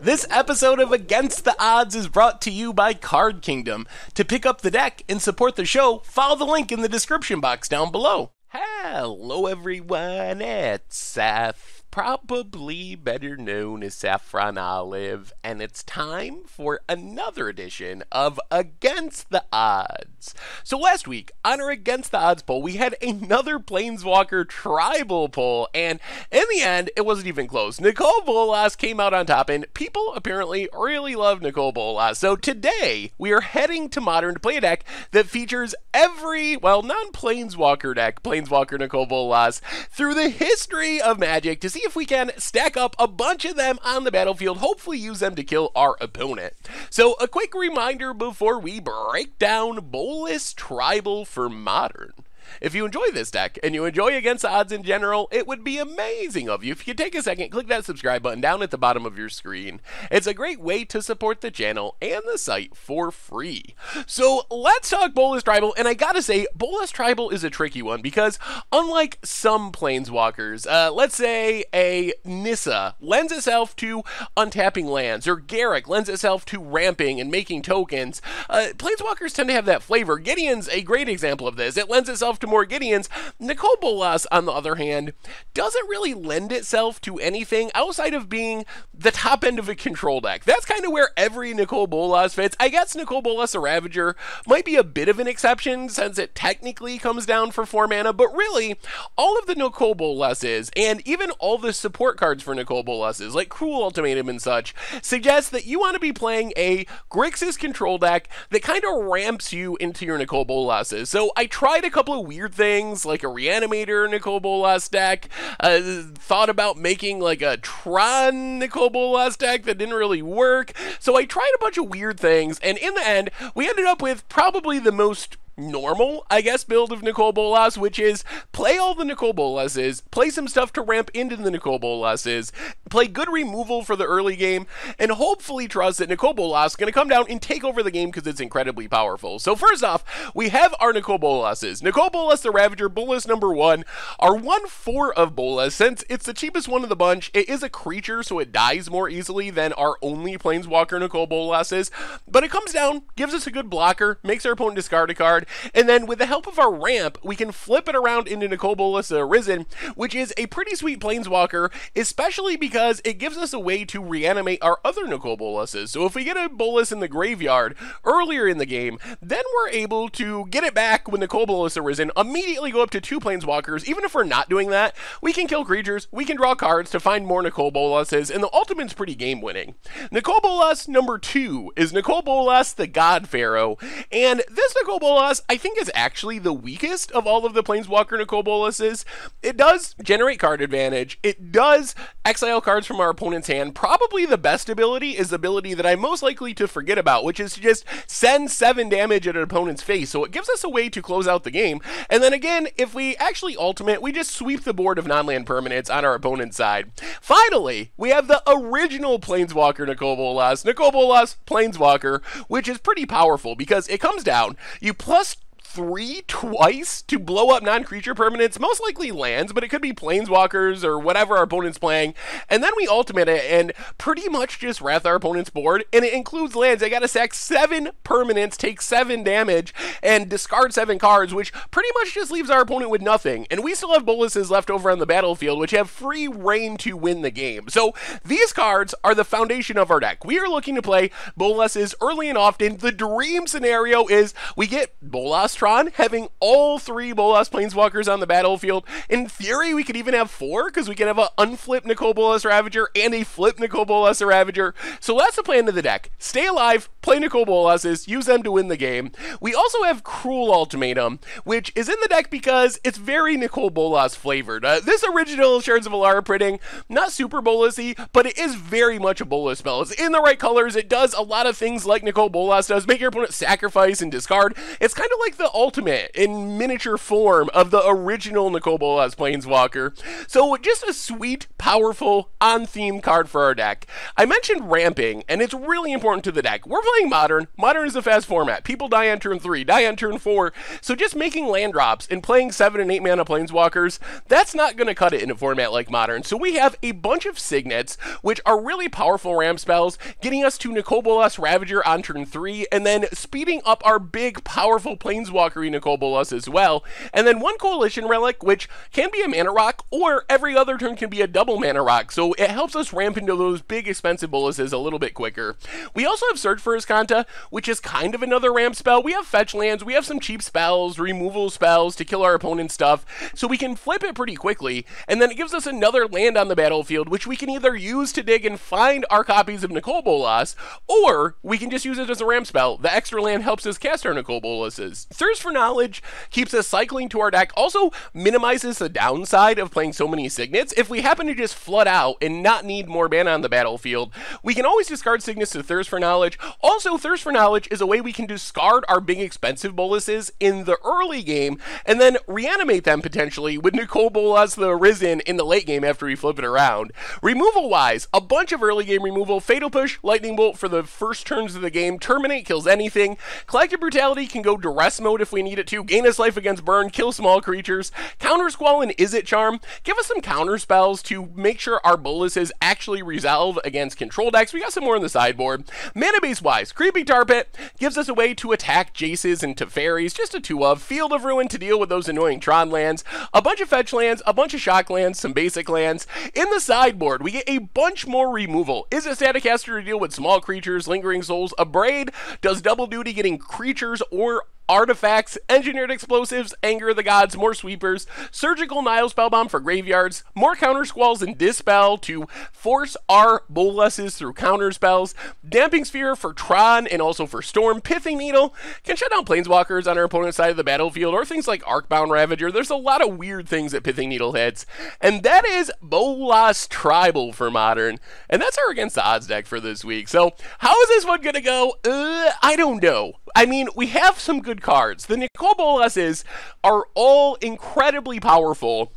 This episode of Against the Odds is brought to you by Card Kingdom. To pick up the deck and support the show, follow the link in the description box down below. Hello everyone, it's Seth, probably better known as Saffron Olive, and it's time for another edition of Against the Odds. So last week, on our Against the Odds poll, we had another planeswalker-tribal poll, and in the end, it wasn't even close. Nicol Bolas came out on top, and people apparently really love Nicol Bolas. So today, we are heading to Modern to play a deck that features every, non-planeswalker deck, Planeswalker Nicol Bolas, through the history of Magic to see if we can stack up a bunch of them on the battlefield, hopefully use them to kill our opponent. So a quick reminder before we break down Bolas-Tribal for Modern. If you enjoy this deck, and you enjoy Against the Odds in general, it would be amazing of you if you could take a second, click that subscribe button down at the bottom of your screen. It's a great way to support the channel and the site for free. So let's talk Bolas-Tribal, and I gotta say, Bolas-Tribal is a tricky one, because unlike some planeswalkers, let's say a Nissa lends itself to untapping lands, or Garruk lends itself to ramping and making tokens, planeswalkers tend to have that flavor. Gideon's a great example of this. It lends itself to more Gideons. Nicol Bolas, on the other hand, doesn't really lend itself to anything outside of being the top end of a control deck. That's kind of where every Nicol Bolas fits. I guess Nicol Bolas the Ravager might be a bit of an exception since it technically comes down for 4 mana, but really, all of the Nicol Bolases, and even all the support cards for Nicol Bolases, like Cruel Ultimatum and such, suggest that you want to be playing a Grixis control deck that kind of ramps you into your Nicol Bolases. So I tried a couple of weird things, like a Reanimator Nicol Bolas deck, thought about making like a Tron Nicol Bolas deck that didn't really work, so I tried a bunch of weird things, and in the end, we ended up with probably the most normal, I guess, build of Nicol Bolas, which is play all the Nicol Bolases, play some stuff to ramp into the Nicol Bolases, play good removal for the early game, and hopefully trust that Nicol Bolas is going to come down and take over the game because it's incredibly powerful. So first off, we have our Nicol Bolases. Nicol Bolas the Ravager, Bolas number 1, our 1/4 of Bolas. Since it's the cheapest one of the bunch, it is a creature, so it dies more easily than our only Planeswalker Nicol Bolases, but it comes down, gives us a good blocker, makes our opponent discard a card, and then with the help of our ramp, we can flip it around into Nicol Bolas the Arisen, which is a pretty sweet planeswalker, especially because it gives us a way to reanimate our other Nicol Bolases. So if we get a Bolas in the graveyard earlier in the game, then we're able to get it back when Nicol Bolas Arisen, immediately go up to 2 planeswalkers. Even if we're not doing that, we can kill creatures, we can draw cards to find more Nicol Bolases, and the ultimate's pretty game winning. Nicol Bolas number 2 is Nicol Bolas the god-pharaoh, and this Nicol Bolas I think is actually the weakest of all of the Planeswalker Nicol Bolases. It does generate card advantage, it does exile cards from our opponent's hand. Probably the best ability is the ability that I'm most likely to forget about, which is to just send 7 damage at an opponent's face, so it gives us a way to close out the game. And then again, if we actually ultimate, we just sweep the board of non-land permanents on our opponent's side. Finally, we have the original Planeswalker Nicol Bolas, Nicol Bolas Planeswalker, which is pretty powerful because it comes down, you plus 3 twice to blow up non-creature permanents, most likely lands, but it could be planeswalkers or whatever our opponent's playing, and then we ultimate it and pretty much just wrath our opponent's board, and it includes lands. I gotta sack 7 permanents, take 7 damage, and discard 7 cards, which pretty much just leaves our opponent with nothing, and we still have Bolases left over on the battlefield, which have free reign to win the game. So these cards are the foundation of our deck. We are looking to play Bolases early and often. The dream scenario is we get Bolas having all 3 Bolas Planeswalkers on the battlefield. In theory, we could even have 4, because we can have an unflipped Nicol Bolas Ravager and a flipped Nicol Bolas Ravager. So that's the plan of the deck. Stay alive, play Nicol Bolases, use them to win the game. We also have Cruel Ultimatum, which is in the deck because it's very Nicol Bolas flavored. This original Shards of Alara printing, not super Bolas-y, but it is very much a Bolas spell. It's in the right colors, it does a lot of things like Nicol Bolas does, make your opponent sacrifice and discard. It's kind of like the ultimate in miniature form of the original Nicol Bolas Planeswalker. So just a sweet, powerful, on-theme card for our deck. I mentioned ramping, and it's really important to the deck. We're playing Modern. Modern is a fast format. People die on turn 3, die on turn 4. So just making land drops and playing 7 and 8 mana Planeswalkers, that's not going to cut it in a format like Modern. So we have a bunch of signets, which are really powerful ramp spells, getting us to Nicol Bolas Ravager on turn 3, and then speeding up our big, powerful Planeswalker Nicol Bolas as well. And then one Coalition Relic, which can be a mana rock, or every other turn can be a double mana rock, so it helps us ramp into those big, expensive Bolases a little bit quicker. We also have Search for Azcanta, which is kind of another ramp spell. We have fetch lands, we have some cheap spells, removal spells to kill our opponent's stuff, so we can flip it pretty quickly, and then it gives us another land on the battlefield, which we can either use to dig and find our copies of Nicol Bolas, or we can just use it as a ramp spell. The extra land helps us cast our Nicol Bolases. Thirst for Knowledge keeps us cycling to our deck, also minimizes the downside of playing so many signets. If we happen to just flood out and not need more mana on the battlefield, we can always discard signets to Thirst for Knowledge. Also, Thirst for Knowledge is a way we can discard our big expensive Bolases in the early game and then reanimate them potentially with Nicol Bolas the Arisen in the late game after we flip it around. Removal wise, a bunch of early game removal. Fatal Push, Lightning Bolt for the first turns of the game. Terminate kills anything. Collective Brutality can go duress mode if we need it to. Gain us life against burn, kill small creatures. Counter Squall and Is It Charm give us some counter spells to make sure our Bolases actually resolve against control decks. We got some more on the sideboard. Mana base wise, Creepy Tar Pit gives us a way to attack Jaces and Teferis, just a 2-of. Field of Ruin to deal with those annoying Tron lands. A bunch of fetch lands, a bunch of shock lands, some basic lands. In the sideboard, we get a bunch more removal. Is it Staticaster to deal with small creatures, Lingering Souls. Abrade does double duty getting creatures or artifacts, engineered explosives, anger of the gods, more sweepers, surgical Nile spellbomb for graveyards, more counter squalls and dispel to force our Bolases through counter spells, damping sphere for Tron and also for Storm, pithing needle can shut down planeswalkers on our opponent's side of the battlefield, or things like Arcbound Ravager. There's a lot of weird things that pithing needle hits, and that is Bolas-y for Modern, and that's our Against the Odds deck for this week. So how is this one gonna go? I don't know. I mean, we have some good cards. The Nicol Bolases are all incredibly powerful.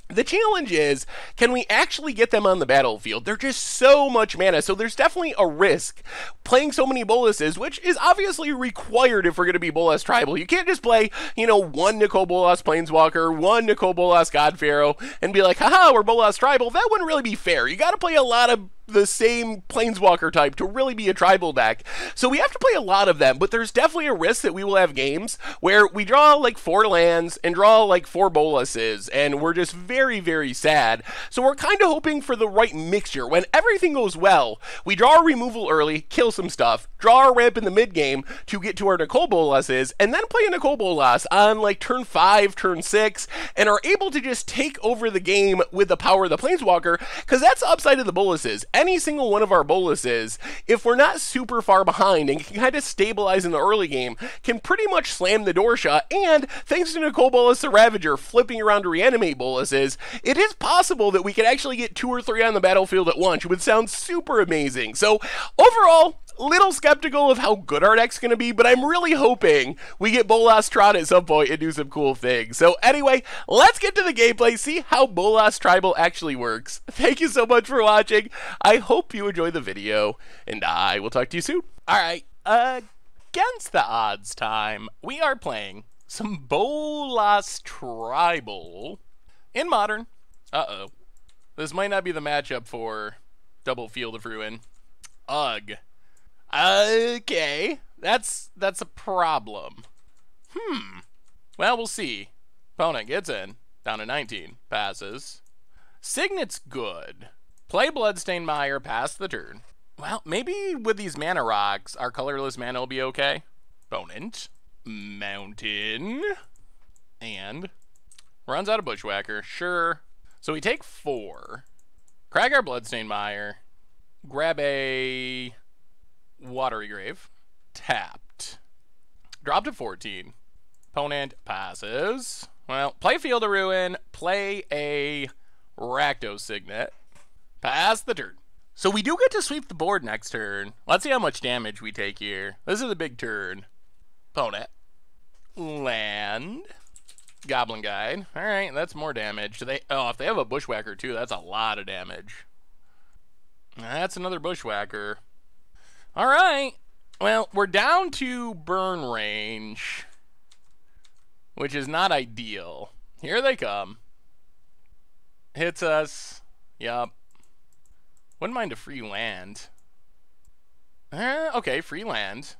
The challenge is, can we actually get them on the battlefield? They're just so much mana, so there's definitely a risk playing so many Bolases, which is obviously required if we're going to be Bolas-tribal. You can't just play, you know, one Nicol Bolas Planeswalker, one Nicol Bolas god-pharaoh, and be like, haha, we're Bolas-tribal. That wouldn't really be fair. You got to play a lot of the same planeswalker type to really be a tribal deck. So we have to play a lot of them, but there's definitely a risk that we will have games where we draw like 4 lands and draw like 4 Bolases, and we're just very, very sad. So we're kind of hoping for the right mixture. When everything goes well, we draw a removal early, kill some stuff, draw our ramp in the mid game to get to our Nicol Bolases, and then play a Nicol Bolas on like turn 5, turn 6, and are able to just take over the game with the power of the planeswalker, because that's the upside of the Bolases. Any single one of our Bolases, if we're not super far behind and can kind of stabilize in the early game, can pretty much slam the door shut. And thanks to Nicol Bolas the Ravager flipping around to reanimate Bolases, it is possible that we can actually get 2 or 3 on the battlefield at once, which would sound super amazing. So overall, little skeptical of how good our deck's going to be, but I'm really hoping we get Bolas-Tron at some point and do some cool things. So anyway, let's get to the gameplay, see how Bolas-Tribal actually works. Thank you so much for watching. I hope you enjoy the video, and I will talk to you soon. Alright, Against the Odds time. We are playing some Bolas-Tribal in Modern. Uh-oh. This might not be the matchup for double Field of Ruin. Ugh. Okay, that's a problem. Well, we'll see. Opponent gets in, down to 19, passes. Signet's good. Play Bloodstained Mire, pass the turn. Well, maybe with these mana rocks, our colorless mana will be okay. Opponent, Mountain, and runs out of Bushwhacker, sure. So we take 4, crack our Bloodstained Mire, grab a Watery Grave, tapped, drop to 14, opponent passes. Well, play Field of Ruin, play a Rakdos Signet, pass the turn. So we do get to sweep the board next turn. Let's see how much damage we take here. This is a big turn. Opponent, land. Goblin Guide. Alright, that's more damage. Do they? Oh, if they have a Bushwhacker too, that's a lot of damage. That's another Bushwhacker. Alright. Well, we're down to burn range, which is not ideal. Here they come. Hits us. Yup. Wouldn't mind a free land. Okay, free land.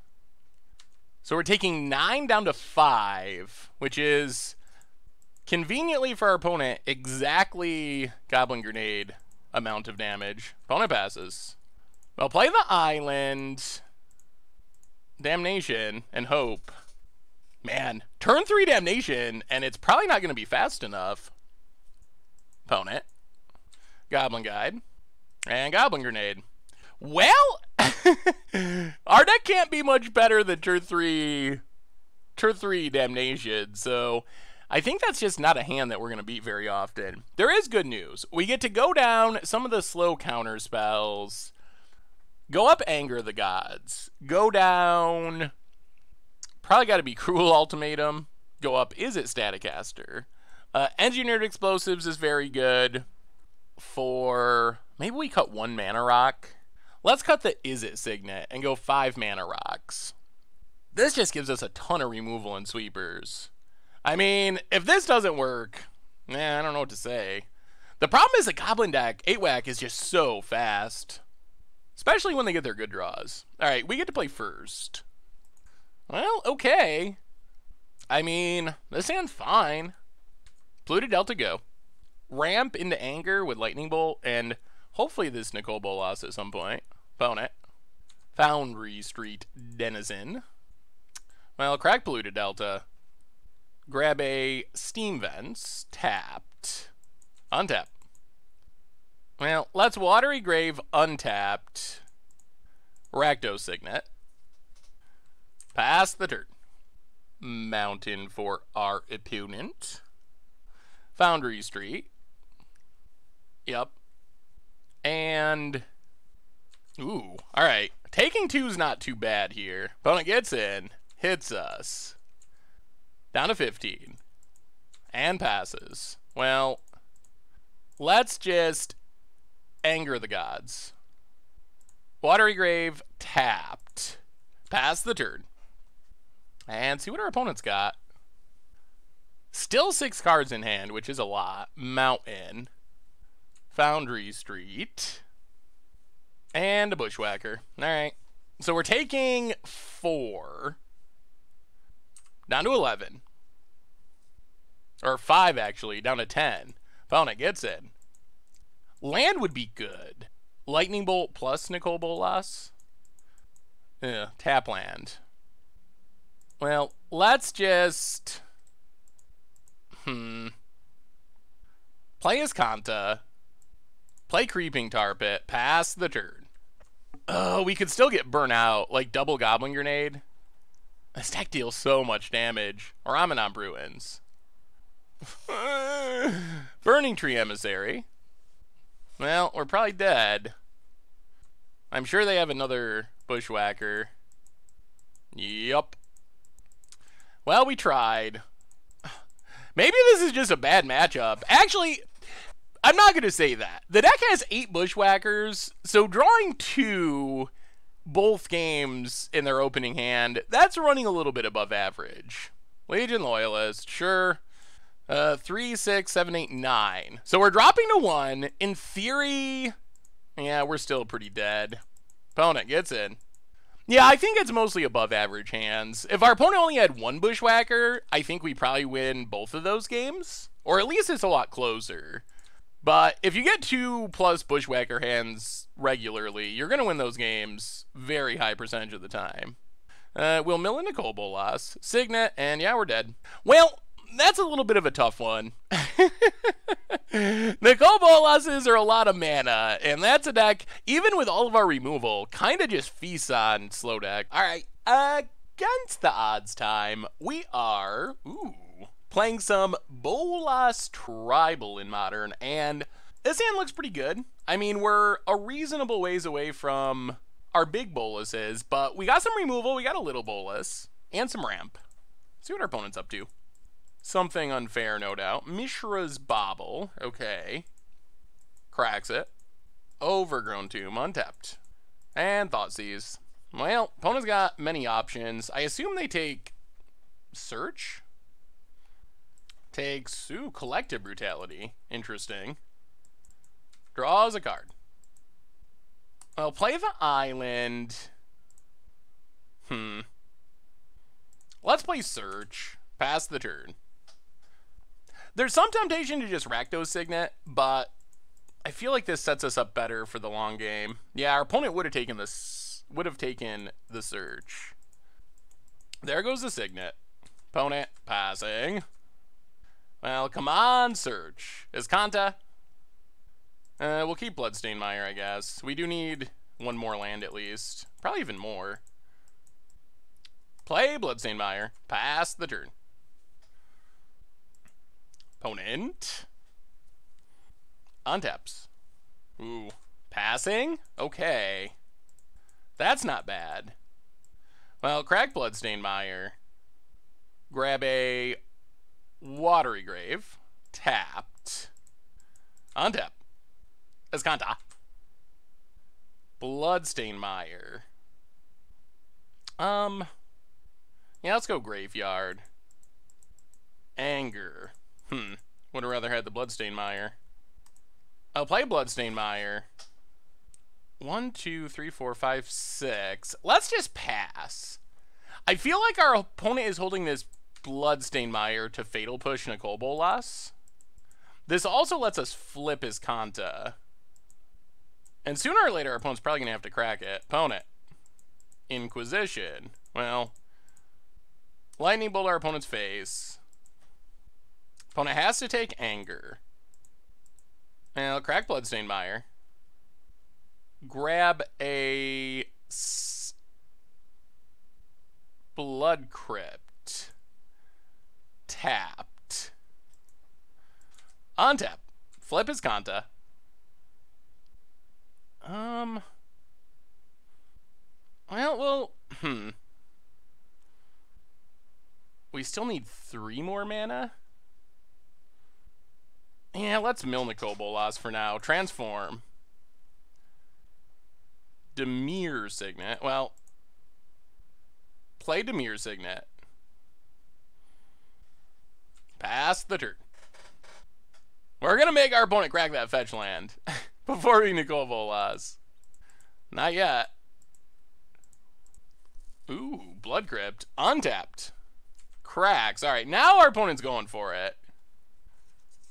So we're taking 9 down to 5, which is conveniently for our opponent exactly Goblin Grenade amount of damage. Opponent passes. Well, play the island, Damnation, and hope. Man, turn 3 Damnation, and it's probably not going to be fast enough. Opponent. Goblin Guide. And Goblin Grenade. Well, our deck can't be much better than turn 3 Damnation, so I think that's just not a hand that we're going to beat very often. There is good news. We get to go down some of the slow counter spells. Go up Anger the Gods. Go down... Probably got to be Cruel Ultimatum. Go up Is It Staticaster. Engineered Explosives is very good for... Maybe we cut 1 Mana Rock. Let's cut the Is It Signet and go 5 Mana Rocks. This just gives us a ton of removal and sweepers. I mean, if this doesn't work, I don't know what to say. The problem is the Goblin deck, 8-Whack, is just so fast. Especially when they get their good draws. Alright, we get to play first. Well, okay. I mean, this hand's fine. Polluted Delta, go. Ramp into Anger with Lightning Bolt, and hopefully this Nicol Bolas at some point. Opponent. Foundry Street Denizen. Well, crack Polluted Delta. Grab a Steam Vents. Tapped. Untap. Well, let's Watery Grave untapped. Rakdos Signet. Pass the turn. Mountain for our opponent. Foundry Street. Yep. And... Ooh, alright. Taking 2's not too bad here. Opponent gets in. Hits us. Down to 15. And passes. Well, let's just Anger the Gods. Watery Grave tapped. Pass the turn. And see what our opponent's got. Still 6 cards in hand, which is a lot. Mountain. Foundry Street. And a Bushwhacker. Alright. So we're taking 4. Down to 11. Or 5, actually. Down to 10. Opponent gets in. Land would be good. Lightning Bolt plus Nicol Bolas. Tap land. Well, let's just... Play Iskanta. Play Creeping Tar Pit. Pass the turn. Oh, we could still get burnt out. Like double Goblin Grenade. This deck deals so much damage. Or Aminon Bruins. Burning Tree Emissary. Well, we're probably dead. I'm sure they have another Bushwhacker. Yup. Well, we tried. Maybe this is just a bad matchup. Actually, I'm not going to say that. The deck has 8 Bushwhackers, so drawing 2 both games in their opening hand, that's running a little bit above average. Legion Loyalist, sure. 3, 6, 7, 8, 9. So we're dropping to 1. In theory, yeah, we're still pretty dead. Opponent gets in. Yeah, I think it's mostly above average hands. If our opponent only had 1 Bushwhacker, I think we probably win both of those games. Or at least it's a lot closer. But if you get 2+ Bushwhacker hands regularly, you're going to win those games very high percentage of the time. We'll mill in Nicol Bolas, Signet, and yeah, we're dead. Well, that's a little bit of a tough one. Nicol Bolases are a lot of mana, and that's a deck, even with all of our removal, kind of just feasts on slow deck. Alright, against the odds time, we are playing some Bolas-Tribal in Modern, and this hand looks pretty good. I mean, we're a reasonable ways away from our big Bolases, but we got some removal, we got a little Bolas, and some ramp. See what our opponent's up to. Something unfair, no doubt. Mishra's Bauble. Okay. Cracks it. Overgrown Tomb, untapped. And Thoughtseize. Well, opponent's got many options. I assume they take Search? Takes, Collective Brutality. Interesting. Draws a card. Well, play the island. Let's play Search. Pass the turn. There's some temptation to just Rakdos Signet, but I feel like this sets us up better for the long game. Yeah, our opponent would have taken this. Would have taken the Search. There goes the Signet. Opponent passing. Well, come on, Search. Iskanta. We'll keep Bloodstained Mire, I guess. We do need one more land at least. Probably even more. Play Bloodstained Mire. Pass the turn. Opponent. Untaps. Ooh. Passing? Okay. That's not bad. Well, crack Bloodstained Mire. Grab a Watery Grave. Tapped. Untap. Iskanta. Bloodstained Mire. Yeah, let's go Graveyard. Anger. Would have rather had the Bloodstained Mire. I'll play Bloodstained Mire. 1, 2, 3, 4, 5, 6. Let's just pass. I feel like our opponent is holding this Bloodstained Mire to Fatal Push Nicol Bolas. This also lets us flip his Kanta. And sooner or later, our opponent's probably going to have to crack it. Opponent. Inquisition. Well, Lightning Bolt our opponent's face. Opponent has to take Anger. Well, crack Bloodstained Mire. Grab a Blood Crypt. Tapped. Untap. Flip his Kanta. Well, we still need 3 more mana? Yeah, let's mill Nicol Bolas for now. Transform. Dimir Signet. Well, play Dimir Signet. Pass the turn. We're going to make our opponent crack that fetch land before we Nicol Bolas. Not yet. Ooh, Blood Crypt. Untapped. Cracks. Alright, now our opponent's going for it.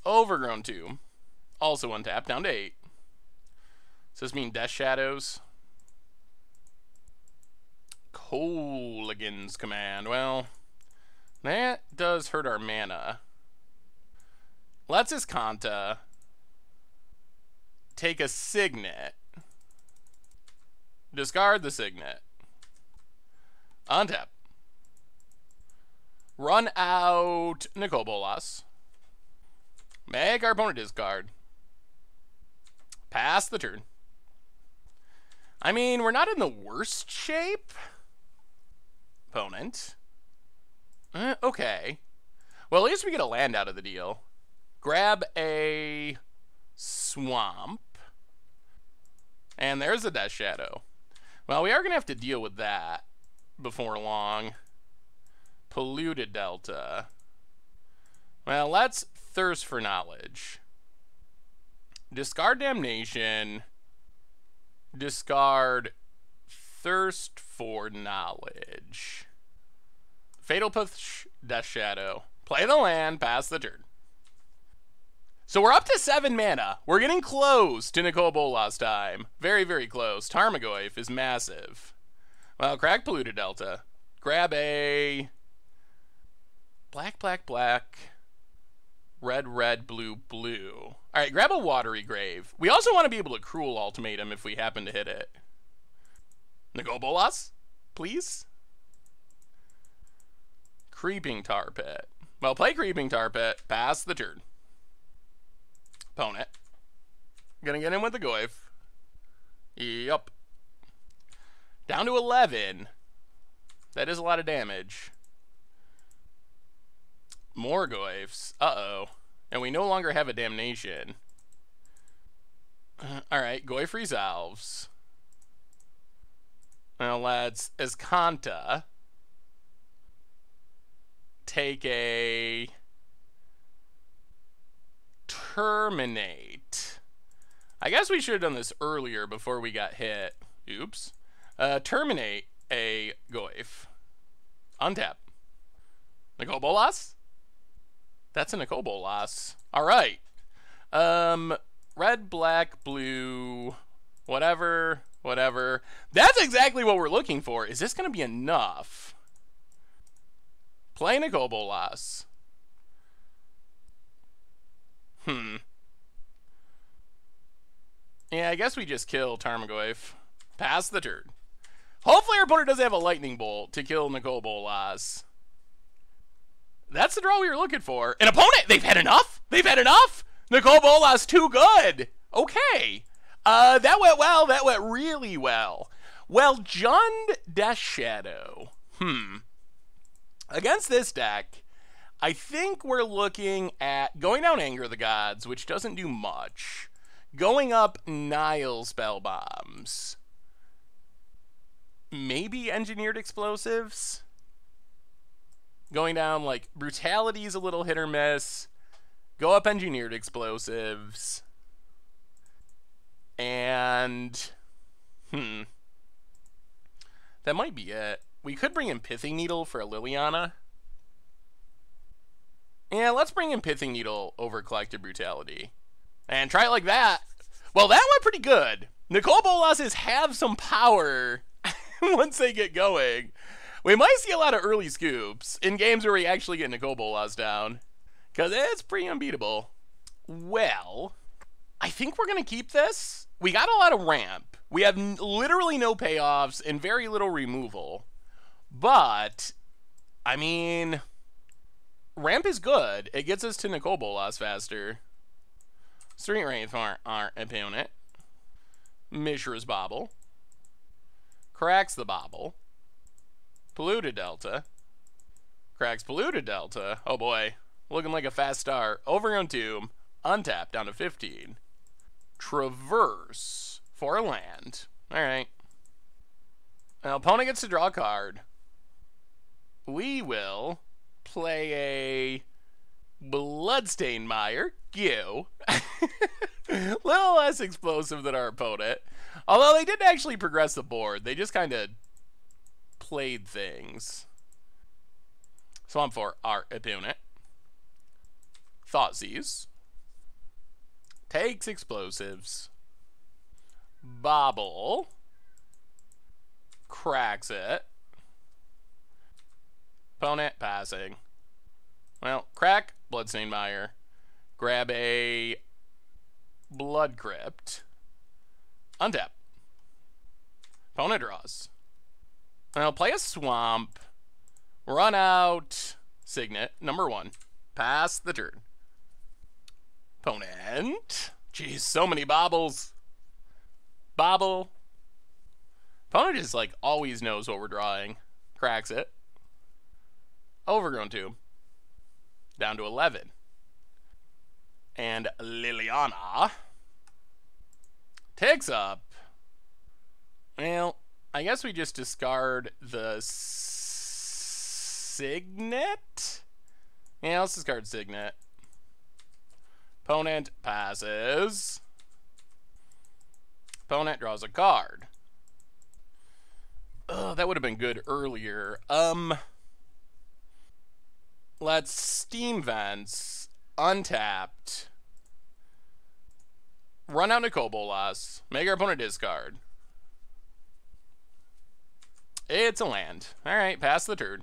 Overgrown Tomb. Also untapped. Down to 8. Does this mean Death Shadows? Coligan's Command. Well, that does hurt our mana. Let's Iskanta take a Signet. Discard the Signet. Untap. Run out Nicol Bolas. Make our opponent discard. Pass the turn. I mean, we're not in the worst shape. Opponent. Okay. Well, at least we get a land out of the deal. Grab a Swamp. And there's a Death Shadow. Well, we are going to have to deal with that before long. Polluted Delta. Well, let's Thirst for Knowledge. Discard Damnation. Discard Thirst for Knowledge. Fatal Push, Death Shadow. Play the land, pass the turn. So we're up to 7 mana. We're getting close to Nicol Bolas time. Very, very close. Tarmogoyf is massive. Well, crack Polluted Delta. Grab a black, black, black. Red, red, blue, blue. Alright, grab a Watery Grave. We also want to be able to Cruel Ultimatum if we happen to hit it. Nicol Bolas, please. Creeping Tar Pit. Well, play Creeping Tar Pit. Pass the turn. Opponent. Gonna get in with the Goyf. Yup. Down to 11. That is a lot of damage. More Goyfs. Uh-oh. And we no longer have a damnation. Alright, Goyf resolves. Now let's, as Kanta, take a terminate. I guess we should have done this earlier before we got hit. Oops. Terminate a Goyf. Untap. Nicol Bolas? That's a Nicol Bolas. Alright. Red, black, blue, whatever. That's exactly what we're looking for. Is this going to be enough? Play Nicol Bolas. Yeah, I guess we just kill Tarmogoyf. Pass the turn. Hopefully our opponent doesn't have a lightning bolt to kill Nicol Bolas. That's the draw we were looking for. An opponent! They've had enough! They've had enough! Nicol Bolas, too good! Okay. That went well. That went really well. Well, Jund Death Shadow. Against this deck, I think we're looking at going down Anger of the Gods, which doesn't do much. Going up Nile Spell Bombs. Maybe Engineered Explosives? Going down, like, Brutality is a little hit or miss. Go up Engineered Explosives. And... that might be it. We could bring in Pithing Needle for a Liliana. Yeah, let's bring in Pithing Needle over Collective Brutality. And try it like that. Well, that went pretty good. Nicol Bolases have some power once they get going. We might see a lot of early scoops in games where we actually get Nicol Bolas down. Because it's pretty unbeatable. Well, I think we're going to keep this. We got a lot of ramp. We have literally no payoffs and very little removal. But, I mean, ramp is good. It gets us to Nicol Bolas faster. Street Wraith for our opponent. Mishra's Bauble. Cracks the Bauble. Polluted Delta. Cracks Polluted Delta. Oh boy. Looking like a fast start. Overgrown Tomb. Untap down to 15. Traverse for a land. Alright. Now, opponent gets to draw a card. We will play a Bloodstained Mire. Little less explosive than our opponent. Although they didn't actually progress the board. They just kind of played things. Swamp for our opponent. Thoughtseize. Takes explosives. Bobble. Cracks it. Opponent passing. Well, crack. Bloodstained Mire. Grab a Blood Crypt. Untap. Opponent draws. Well, play a Swamp. Run out. Signet. Number 1. Pass the turn. Opponent. Jeez, so many bobbles. Bobble. Opponent just, like, always knows what we're drawing. Cracks it. Overgrown Tomb. Down to 11. And Liliana takes up. Well, I guess we just discard the Signet. Yeah, let's discard Signet. Opponent passes. Opponent draws a card. Oh, that would have been good earlier. Let's Steam Vents. Untapped. Run out Nicol Bolas. Make our opponent discard. It's a land. Alright, pass the turn.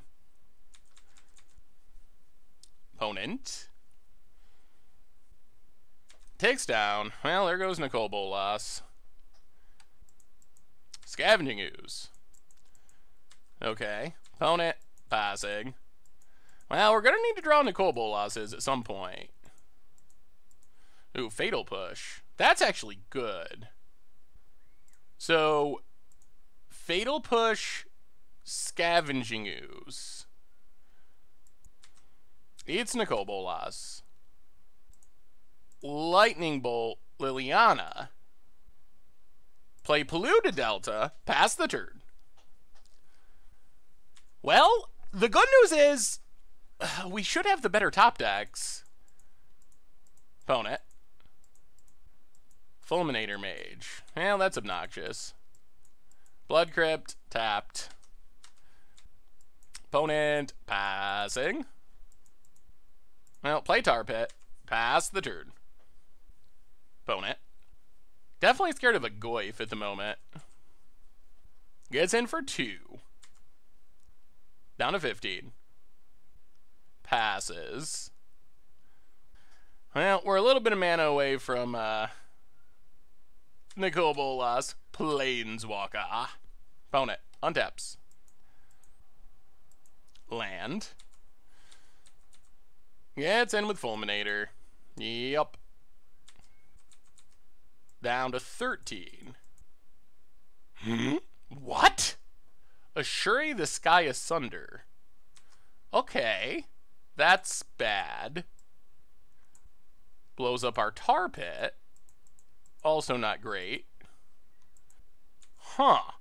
Opponent takes down. Well, there goes Nicol Bolas. Scavenging Ooze. Okay. Opponent passing. Well, we're going to need to draw Nicol Bolases at some point. Ooh, Fatal Push. That's actually good. So, Fatal Push, Scavenging Ooze. It's Nicol Bolas. Lightning Bolt Liliana. Play Polluted Delta, pass the turn. Well, the good news is we should have the better top decks. Opponent. Fulminator Mage. Well, that's obnoxious. Blood Crypt, tapped. Opponent, passing. Well, play Tar Pit, pass the turn. Opponent. Definitely scared of a Goyf at the moment. Gets in for 2. Down to 15. Passes. Well, we're a little bit of mana away from Nicol Bolas, planeswalker. Opponent, untaps. Land. Gets in with Fulminator. Yup. Down to 13. What? Ashuri the Sky Asunder. Okay. That's bad. Blows up our Tar Pit. Also not great. Huh.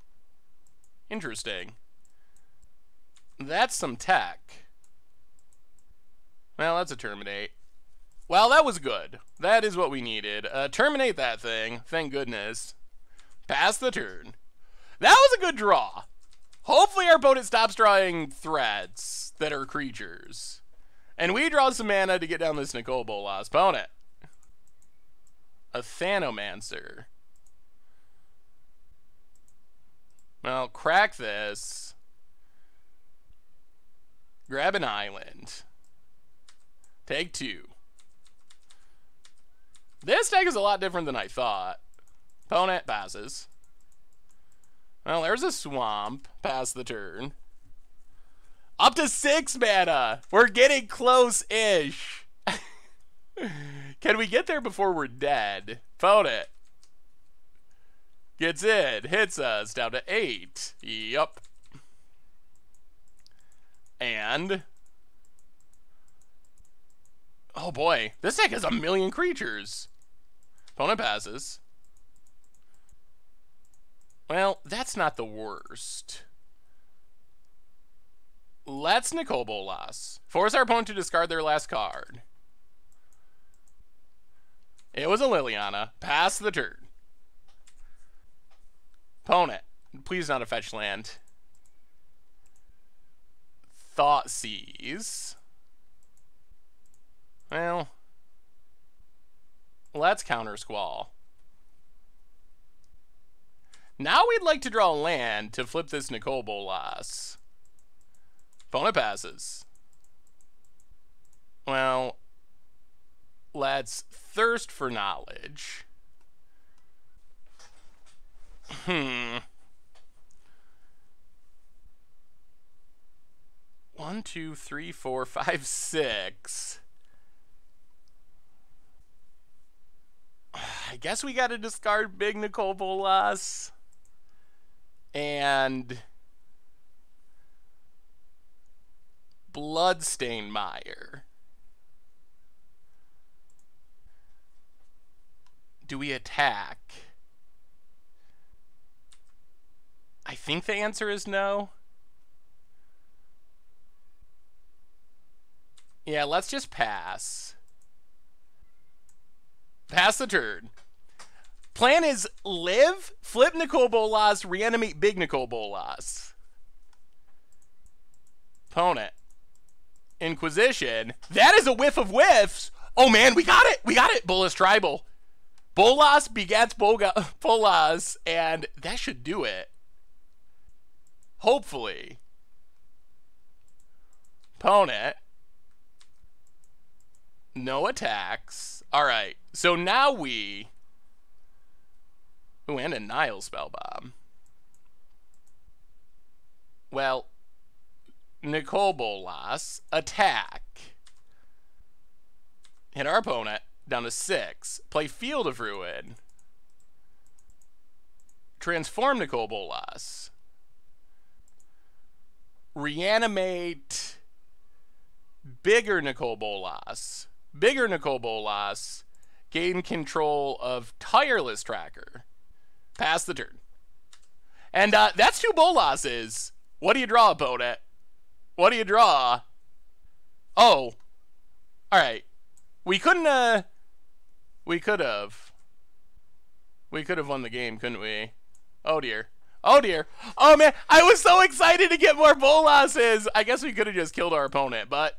Interesting. That's some tech. Well, that's a terminate. Well, that was good. That is what we needed. Terminate that thing. Thank goodness. Pass the turn. That was a good draw. Hopefully our opponent stops drawing threats that are creatures. And we draw some mana to get down this Nicol Bolas. Opponent. A Thanomancer. Well, crack this. Grab an island. Take 2. This deck is a lot different than I thought. Opponent passes. Well, there's a swamp. Pass the turn. Up to 6 mana. We're getting close-ish. Can we get there before we're dead? Opponent. Gets in. Hits us. Down to 8. Yup. And... oh boy. This deck has a million creatures. Opponent passes. Well, that's not the worst. Let's Nicol Bolas. Force our opponent to discard their last card. It was a Liliana. Pass the turn. Opponent. Please not a fetch land. Thoughtseize. Well, let's counter Squall. Now we'd like to draw a land to flip this Nicol Bolas. Opponent passes. Well, let's thirst for knowledge. 1, 2, 3, 4, 5, 6. I guess we gotta discard big Nicol Bolas. And Bloodstained Mire. Do we attack? I think the answer is no. Yeah, let's just pass. Pass the turn. Plan is live, flip Nicol Bolas, reanimate big Nicol Bolas. Opponent. Inquisition. That is a whiff of whiffs. Oh man, we got it. We got it. Bolas-tribal. Bolas begets Bolas, and that should do it. Hopefully. Opponent. No attacks. Alright, so now we... ooh, and a Nile Spellbomb. Well, Nicol Bolas, attack. Hit our opponent, down to 6. Play Field of Ruin. Transform Nicol Bolas. Reanimate bigger Nicol Bolas. Bigger Nicol Bolas. Gain control of Tireless Tracker. Pass the turn. And that's 2 Bolases. What do you draw, opponent? What do you draw? Oh. Alright. We couldn't, we could have won the game, couldn't we? Oh dear. Oh dear. Oh man, I was so excited to get more Bolases. I guess we could have just killed our opponent, but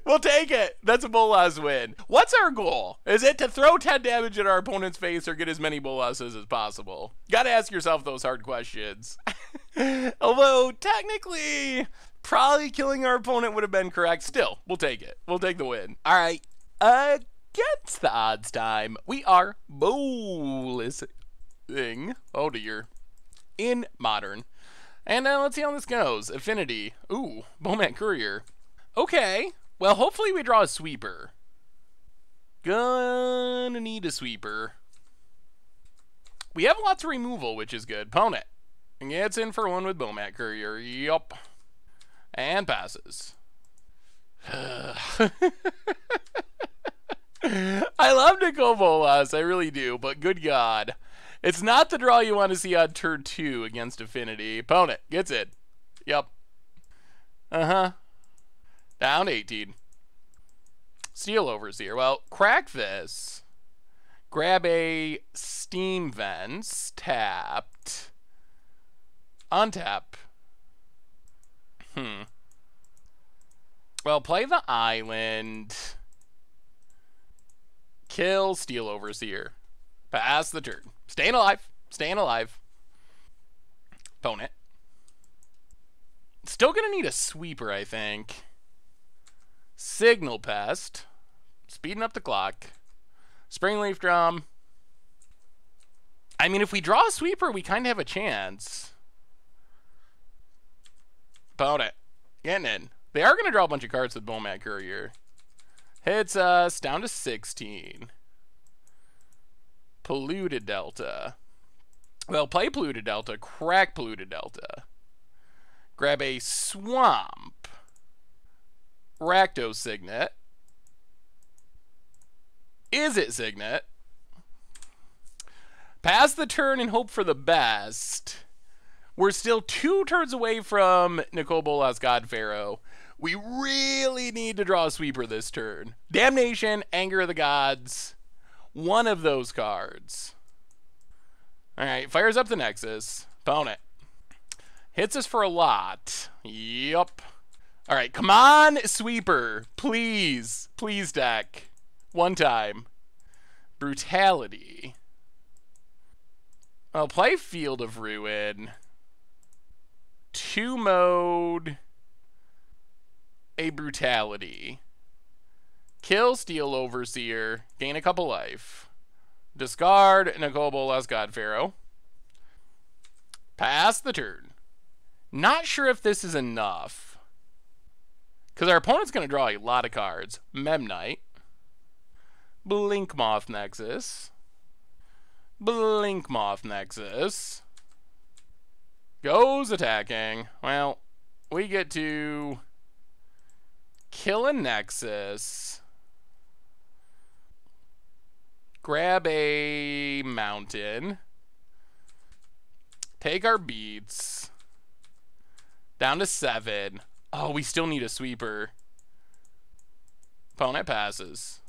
we'll take it. That's a Bolas win. What's our goal? Is it to throw 10 damage at our opponent's face or get as many Bolases as possible? Gotta ask yourself those hard questions. Although, technically, probably killing our opponent would have been correct. Still, we'll take it. We'll take the win. Alright. Against the odds time, we are Bolas-y. Oh dear. In Modern. And let's see how this goes. Affinity. Ooh, Bowman Courier. Okay. Well, hopefully we draw a sweeper. Gonna need a sweeper. We have lots of removal, which is good. Opponent gets in for one with Bowman Courier. Yup. And passes. I love Nicol Bolas, I really do, but good God. It's not the draw you want to see on turn 2 against Affinity. Opponent gets in. Yep. Uh-huh. Down 18. Steel Overseer. Well, crack this. Grab a Steam Vents. Tapped. Untap. Well, play the island. Kill Steel Overseer. Pass the turn. Staying alive. Staying alive. Opponent. Still gonna need a sweeper, I think. Signal Pest. Speeding up the clock. Springleaf Drum. I mean, if we draw a sweeper, we kind of have a chance. Opponent. Getting in. They are going to draw a bunch of cards with Bowman Courier. Hits us down to 16. Polluted Delta. Well, play Polluted Delta. Crack Polluted Delta. Grab a Swamp. Rakdos Signet. Is it Signet? Pass the turn and hope for the best. We're still 2 turns away from Nicol Bolas, god-pharaoh. We really need to draw a sweeper this turn. Damnation, Anger of the Gods. One of those cards. Alright, fires up the Nexus. Opponent. Hits us for a lot. Yup. Alright, come on, sweeper. Please. Please, deck. One time. Brutality. I'll play Field of Ruin. 2 mode. A Brutality. Kill Steel Overseer. Gain a couple life. Discard Nicol Bolas, god-pharaoh. Pass the turn. Not sure if this is enough. Because our opponent's going to draw a lot of cards. Memnite. Blinkmoth Nexus. Blinkmoth Nexus. Goes attacking. Well, we get to kill a Nexus. Grab a mountain. Take our beats. Down to 7. Oh, we still need a sweeper. Opponent passes.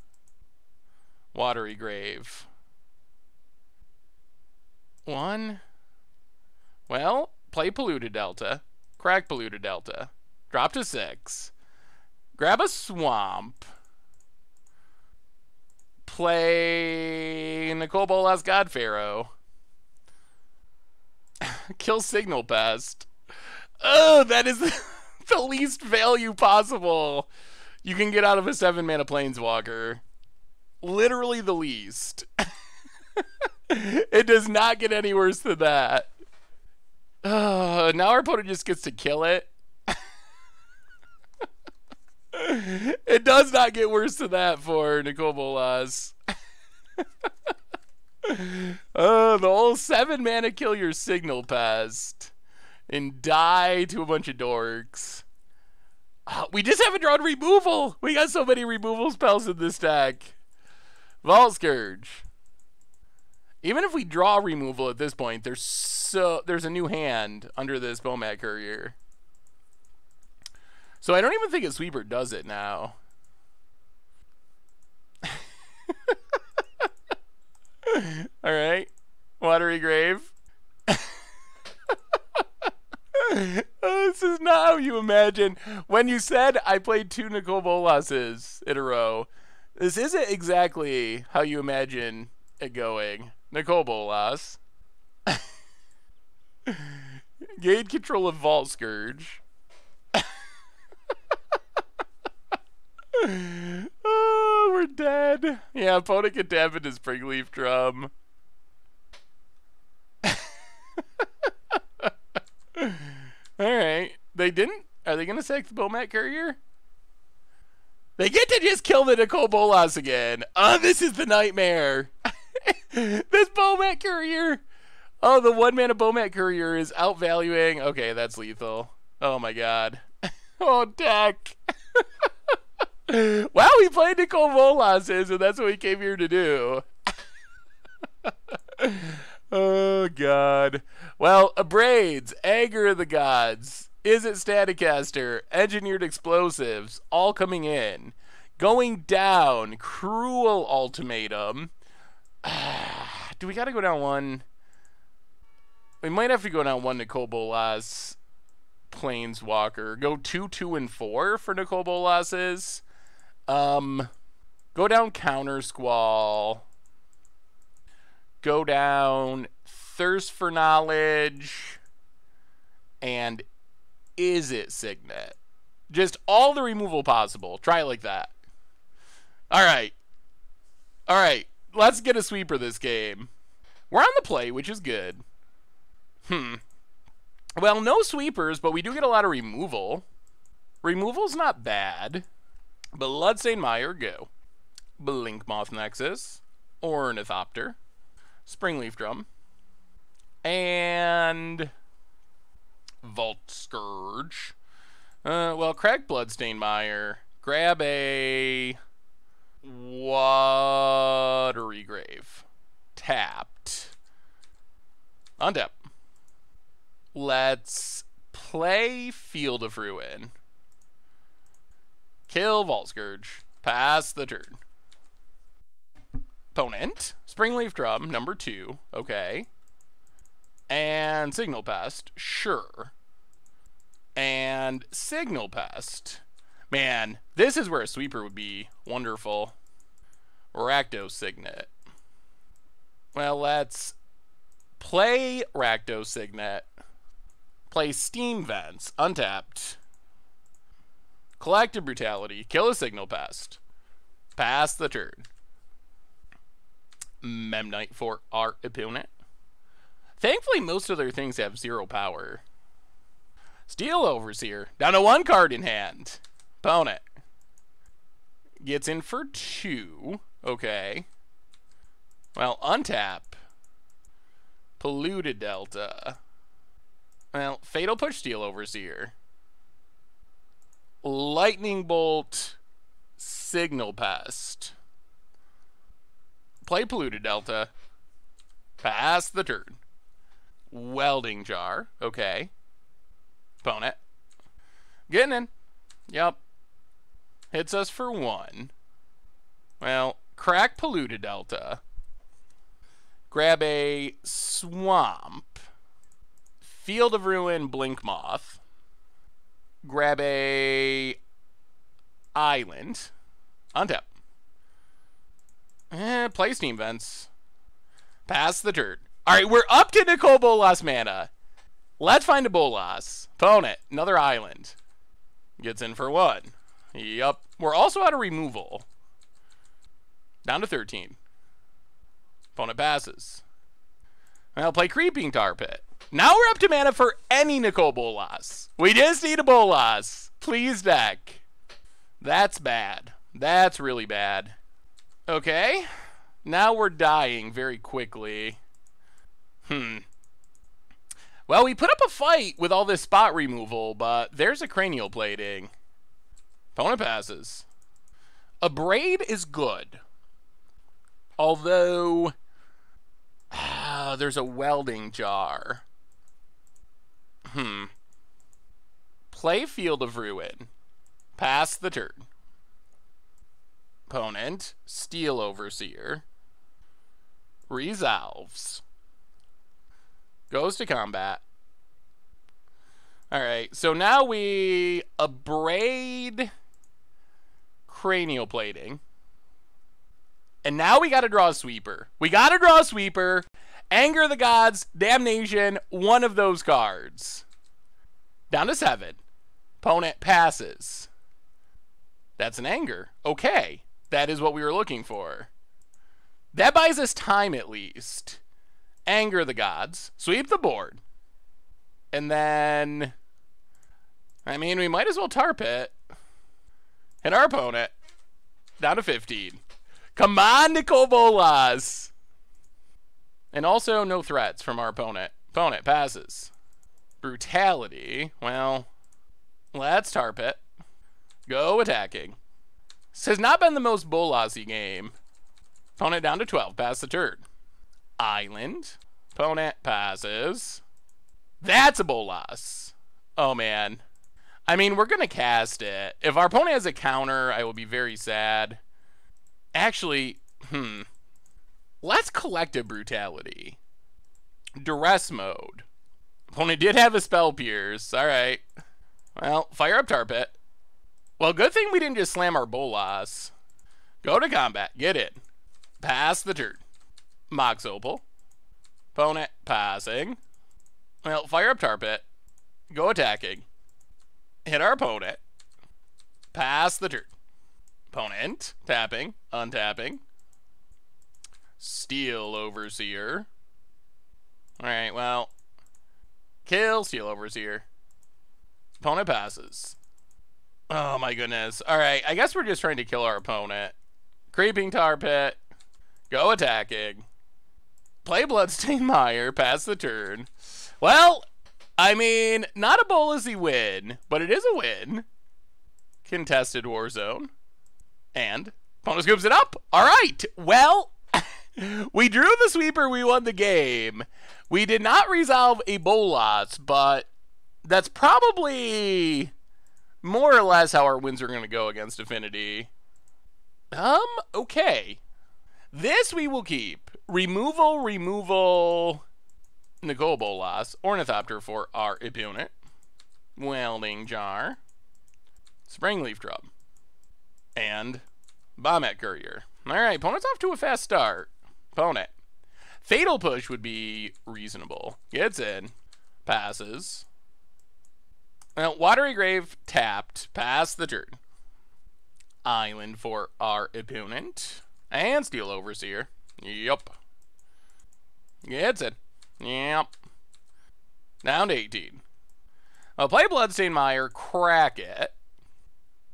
Watery Grave. 1. Well, play Polluted Delta. Crack Polluted Delta. Drop to 6. Grab a Swamp. Play Nicol Bolas, god-pharaoh. Kill Signal Pest. Oh, that is the least value possible you can get out of a 7-mana planeswalker. Literally the least. It does not get any worse than that. Now our opponent just gets to kill it. It does not get worse than that for Nicol Bolas. The whole 7-mana kill your Signal Pest and die to a bunch of dorks. We just haven't drawn removal. We got so many removal spells in this deck. Vault Scourge. Even if we draw removal at this point, there's a new hand under this Bomat Courier. So I don't even think a sweeper does it now. Alright. Watery Grave. This is not how you imagine. When you said I played 2 Nicol Bolases in a row, this isn't exactly how you imagine it going. Nicol Bolas. Gain control of Vault Scourge. Oh, we're dead. Yeah, opponent can tap into Springleaf Drum. Alright. They didn't? Are they going to sack the Bomat Courier? They get to just kill the Nicol Bolas again. Oh, this is the nightmare. This Bomat Courier. Oh, the 1-mana Bomat Courier is outvaluing. Okay, that's lethal. Oh my god. Oh, deck. Wow, we played Nicol Bolases, and that's what we came here to do. Oh, God. Well, Abrades, Anger of the Gods, Is It Staticaster, Engineered Explosives, all coming in. Going down, Cruel Ultimatum. Do we got to go down one? We might have to go down one Nicol Bolas Planeswalker. Go 2, 2, and 4 for Nicol Bolases. Go down Counter Squall. Go down Thirst for Knowledge. And Is It Signet? Just all the removal possible. Try it like that. Alright. Alright. Let's get a sweeper this game. We're on the play, which is good. Well, no sweepers, but we do get a lot of removal. Removal's not bad. Bloodstained Mire, go. Blinkmoth Nexus. Ornithopter. Springleaf Drum. And Vault Scourge. Well, crack Bloodstained Mire. Grab a Watery Grave. Tapped. Untap. Let's play Field of Ruin. Kill Vault Scourge. Pass the turn. Opponent. Springleaf Drum, number 2. Okay. And Signal Pest. Sure. And Signal Pest. Man, this is where a sweeper would be wonderful. Rakdos Signet. Well, let's play Rakdos Signet. Play Steam Vents. Untapped. Collective Brutality. Kill a Signal Pest. Pass the turn. Memnite for our opponent. Thankfully, most of their things have 0 power. Steel Overseer. Down to 1 card in hand. Opponent. Gets in for 2. Okay. Well, untap. Polluted Delta. Well, Fatal Push Steel Overseer. Lightning Bolt. Signal Pest. Play Polluted Delta. Pass the turn. Welding Jar. Okay. Opponent. Getting in. Yep. Hits us for 1. Well, crack Polluted Delta. Grab a Swamp. Field of Ruin, Blinkmoth. Grab a Island. Untap. Play Steam Vents. Pass the turn. Alright, we're up to Nicol Bolas mana. Let's find a Bolas. Opponent, another Island. Gets in for 1. Yup. We're also out of removal. Down to 13. Opponent passes. Well, play Creeping Tar Pit. Now we're up to mana for any Nicol Bolas. We just need a Bolas. Please, deck. That's bad. That's really bad. Okay. Now we're dying very quickly. Well, we put up a fight with all this spot removal, but there's a Cranial Plating. Opponent passes. Abrade is good. Although, there's a welding jar. Play Field of Ruin. Pass the turn. Opponent, Steel Overseer. Resolves. Goes to combat. Alright, so now we abrade Cranial Plating. And now we gotta draw a sweeper. We gotta draw a sweeper. Anger of the Gods, Damnation, one of those cards. Down to 7. Opponent passes. That's an anger. Okay. That is what we were looking for. That buys us time at least. Anger of the Gods. Sweep the board. And then, I mean, we might as well tarp it. Hit our opponent. Down to 15. Come on, Nicol Bolas. And also no threats from our opponent. Opponent passes. Brutality. Well, let's tarp it. Go attacking. This has not been the most Bolas-y game. Opponent down to 12. Pass the turn. Island. Opponent passes. That's a Bolas. Oh, man. I mean, we're going to cast it. If our opponent has a counter, I will be very sad. Actually, let's Collective Brutality. Duress mode. Opponent did have a Spell Pierce. Alright. Well, fire up Tarpit. Well, good thing we didn't just slam our Bolas. Go to combat. Get it. Pass the turn. Mox Opal. Opponent passing. Well, fire up Tarpit. Go attacking. Hit our opponent. Pass the turn. Opponent. Tapping. Untapping. Steel Overseer. Alright, well. Kill Steel Overseer. Opponent passes. Oh my goodness. Alright, I guess we're just trying to kill our opponent. Creeping Tar Pit. Go attacking. Play Bloodstained Mire. Pass the turn. Well, I mean, not a Bolas-y win, but it is a win. Contested Warzone. And opponent scoops it up. Alright, well, we drew the sweeper, we won the game. We did not resolve a Bolas, but that's probably more or less how our wins are going to go against Affinity. Okay. This we will keep. Removal, Nicol Bolas, Ornithopter for our opponent. Welding Jar. Springleaf Drub. And Bomet Courier. Alright, opponent's off to a fast start. Opponent. Fatal Push would be reasonable. Gets in. Passes. Well, Watery Grave tapped. Pass the turn. Island for our opponent. And Steel Overseer. Yup. Gets in. Yep. Down to 18. I'll play Bloodstained Mire. Crack it.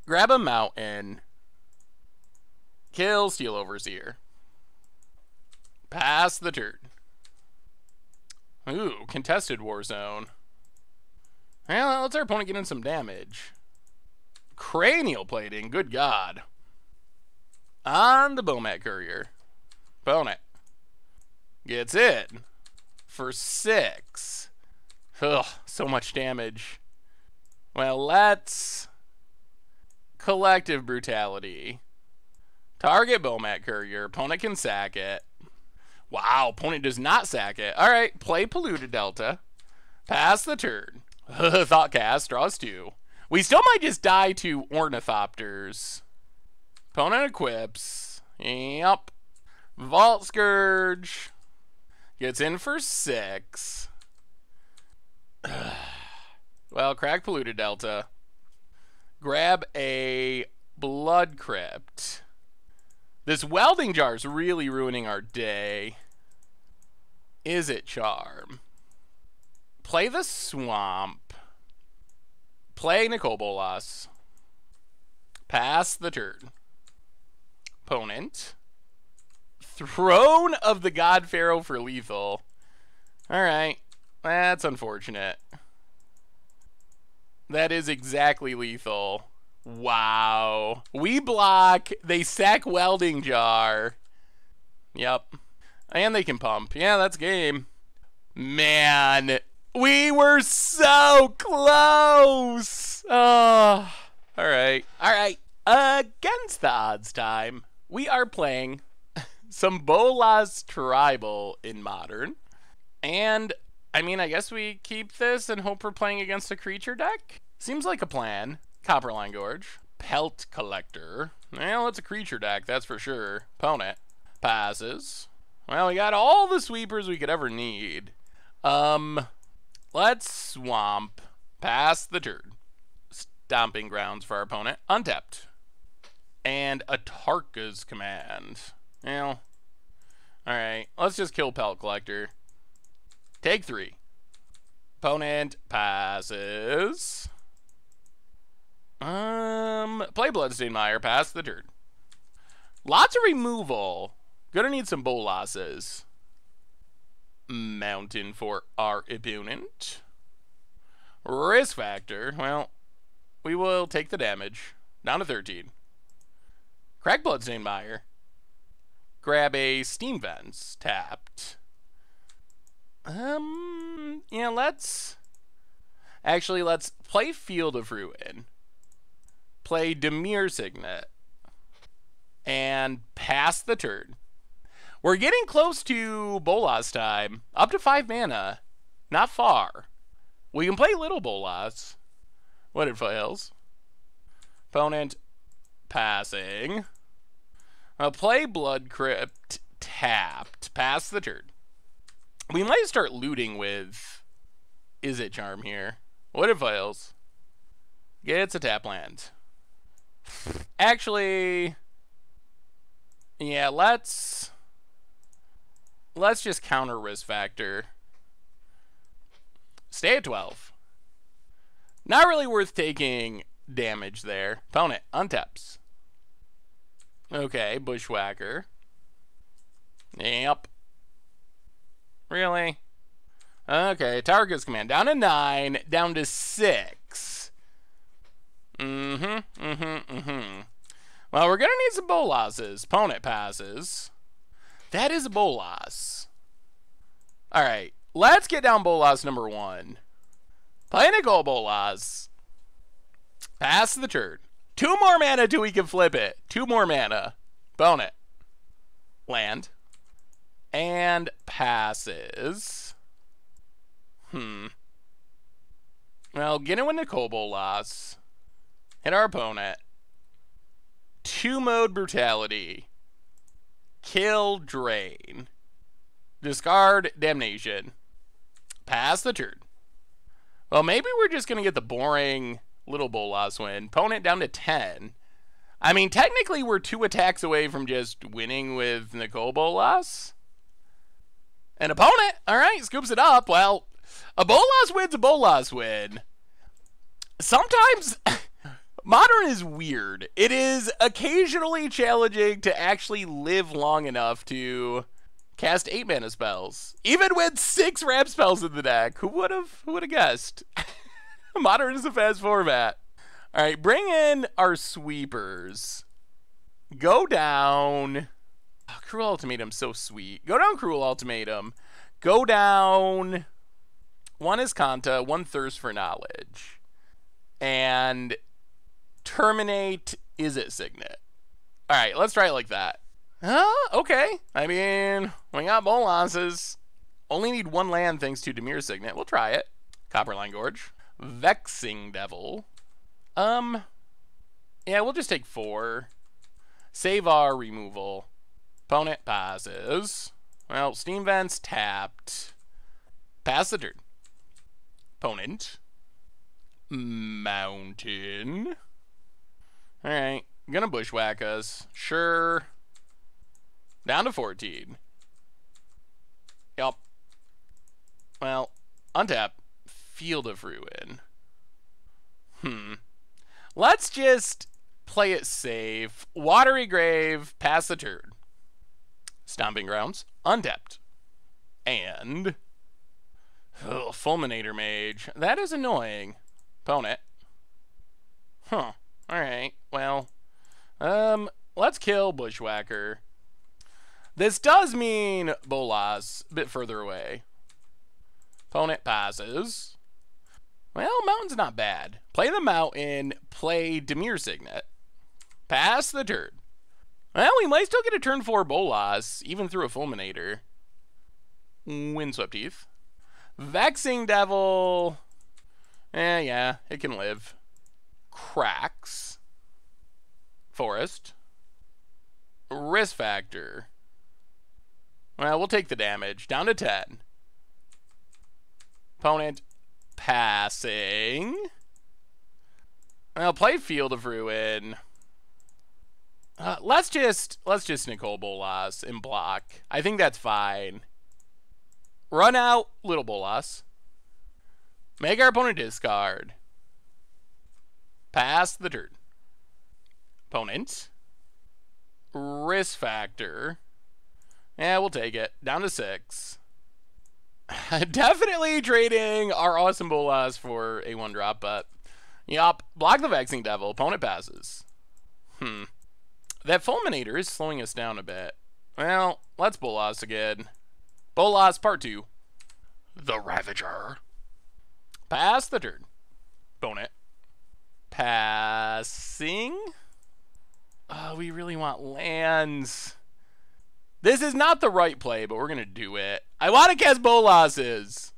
Grab a mountain. Kill Steel Overseer. Pass the turn. Ooh, Contested Warzone. Well, let's our opponent get in some damage. Cranial Plating, good God. On the Bomet Courier. Opponent. Gets in. For 6. Ugh, so much damage. Well, let's Collective Brutality. Target Bomet Courier. Opponent can sack it. Wow, opponent does not sack it. Alright, play Polluted Delta. Pass the turn. Thoughtcast, draws 2. We still might just die to Ornithopters. Opponent equips. Yep. Vault Scourge. Gets in for 6. Well, crack Polluted Delta. Grab a Blood Crypt. This Welding Jar is really ruining our day. Is it Charm? Play the Swamp. Play Nicol Bolas. Pass the turn. Opponent. Throne of the God-pharaoh for lethal. Alright. That's unfortunate. That is exactly lethal. Wow. We block. They sack welding jar. Yep. And they can pump. Yeah, that's game. Man, we were so close. Oh. All right. Against the odds time, we are playing some Bolas-y-tribal in Modern. And, I mean, I guess we keep this and hope we're playing against a creature deck? Seems like a plan. Copperline Gorge. Pelt Collector. Well, it's a creature deck, that's for sure. Opponent. Passes. Well, we got all the sweepers we could ever need. Let's swamp. Pass the turn. Stomping Grounds for our opponent. Untapped. And a Tarka's Command. Well, alright. Let's just kill Pelt Collector. Take 3. Opponent passes. Play Bloodstained Mire. Pass the turn. Lots of removal. Gonna need some Bolases. Mountain for our opponent. Risk factor. Well, we will take the damage. Down to 13. Crack Bloodstained Mire. Grab a Steam Vents. Tapped. Yeah, let's play Field of Ruin. Play Dimir Signet. And pass the turn. We're getting close to Bolas time. Up to 5 mana. Not far. We can play Little Bolas. What it fails. Opponent passing. I'll play Blood Crypt. Tapped. Pass the turn. We might start looting with Izzet Charm here. What it fails. Gets a tap land. Actually, yeah, let's just counter risk factor. Stay at 12. Not really worth taking damage there. Opponent untaps. Okay, Bushwhacker. Yep. Really? Okay, Tarka's Command. Down to 9, down to 6. Well, we're gonna need some Bolases. Opponent passes. That is a Bolas. Alright, let's get down Bolas number 1. Play Nicol Bolas. Pass the turn. 2 more mana till we can flip it. 2 more mana. Opponent. Land. And passes. Well, get it with Nicol Bolas. Hit our opponent. 2-mode Brutality. Kill, drain. Discard, Damnation. Pass the turn. Well, maybe we're just going to get the boring Little Bolas win. Opponent down to 10. I mean, technically we're 2 attacks away from just winning with Nicol Bolas. An opponent, alright, scoops it up. Well, a Bolas win's a Bolas win. Sometimes Modern is weird. It is occasionally challenging to actually live long enough to cast 8 mana spells. Even with 6 ramp spells in the deck. Who would have guessed? Modern is a fast format. Alright, bring in our sweepers. Go down. Oh, Cruel Ultimatum's so sweet. Go down Cruel Ultimatum. Go down. 1 is Kanta, 1 Thirst for Knowledge. And terminate Izzet Signet. Alright, let's try it like that. Okay. I mean, we got Bolases. Only need 1 land thanks to Dimir Signet. We'll try it. Copperline Gorge. Vexing Devil. Yeah, we'll just take 4. Save our removal. Opponent passes. Well, Steam Vents tapped. Pass the turn. Opponent. Mountain. Alright. Gonna bushwhack us. Sure. Down to 14. Yup. Well, untap. Field of Ruin. Let's just play it safe. Watery Grave. Pass the turn. Stomping Grounds. Untapped. And Fulminator Mage. That is annoying. Opponent. Alright, well, let's kill Bushwhacker. This does mean Bolas, a bit further away. Opponent passes. Well, Mountain's not bad. Play the Mountain, play Dimir Signet. Pass the turn. Well, we might still get a turn 4 Bolas, even through a Fulminator. Windswept Teeth. Vexing Devil. Yeah, it can live. Cracks. Forest. Risk Factor. Well, we'll take the damage. Down to 10. Opponent passing. Well, play Field of Ruin. Let's just Nicol Bolas and block. I think that's fine. Run out Little Bolas. Make our opponent discard. Pass the turn. Opponent. Risk Factor. Yeah, we'll take it. Down to 6. Definitely trading our awesome Bolas for a 1-drop, but yup. Block the Vexing Devil. Opponent passes. That Fulminator is slowing us down a bit. Well, let's Bolas again. Bolas Part 2. The Ravager. Pass the turn. Opponent. Passing. Oh, we really want lands. This is not the right play, but we're going to do it. I want to cast Bolases.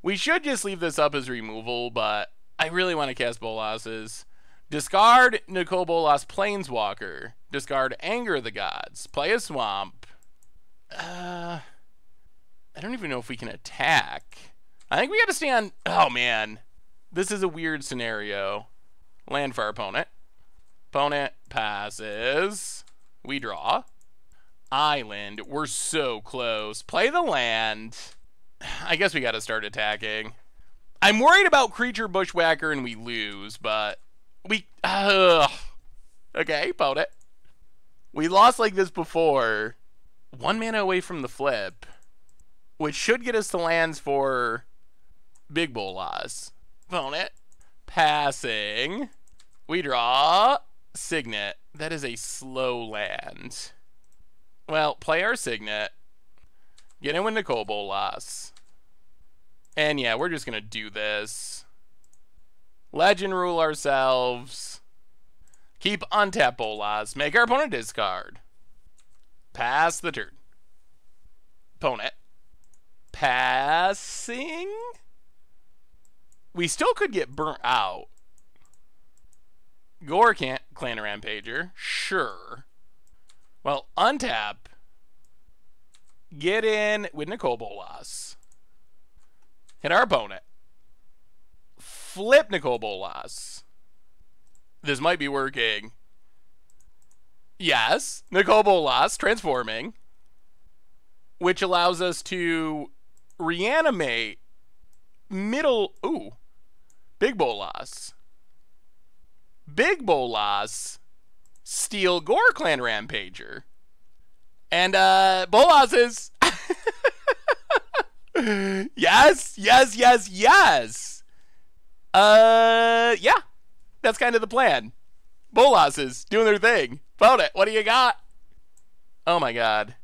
We should just leave this up as removal, but I really want to cast Bolases. Discard Nicol Bolas Planeswalker. Discard Anger of the Gods. Play a Swamp. I don't even know if we can attack. I think we got to stay on... Oh, man. This is a weird scenario. Land for our opponent. Opponent passes. We draw. Island. We're so close. Play the land. I guess we got to start attacking. I'm worried about Creature Bushwhacker and we lose, but we... Okay, opponent. We lost like this before. 1 mana away from the flip, which should get us the lands for Big Bolas. Opponent. Passing. We draw. Signet. That is a slow land. Well, play our Signet. Get in with Nicol Bolas. And yeah, we're just going to do this. Legend Rule ourselves. Keep untap Bolas. Make our opponent discard. Pass the turn. Opponent. Passing. We still could get burnt out. Gore can't Clan Rampager. Sure. Well, untap. Get in with Nicol Bolas. Hit our opponent. Flip Nicol Bolas. This might be working. Yes. Nicol Bolas transforming. Which allows us to reanimate middle... Ooh. Big Bolas. Big Bolas. Steal Gore Clan Rampager. And, Bolases. Yes, yes, yes, yes. Yeah. That's kind of the plan. Bolases doing their thing. Vote it. What do you got? Oh my god.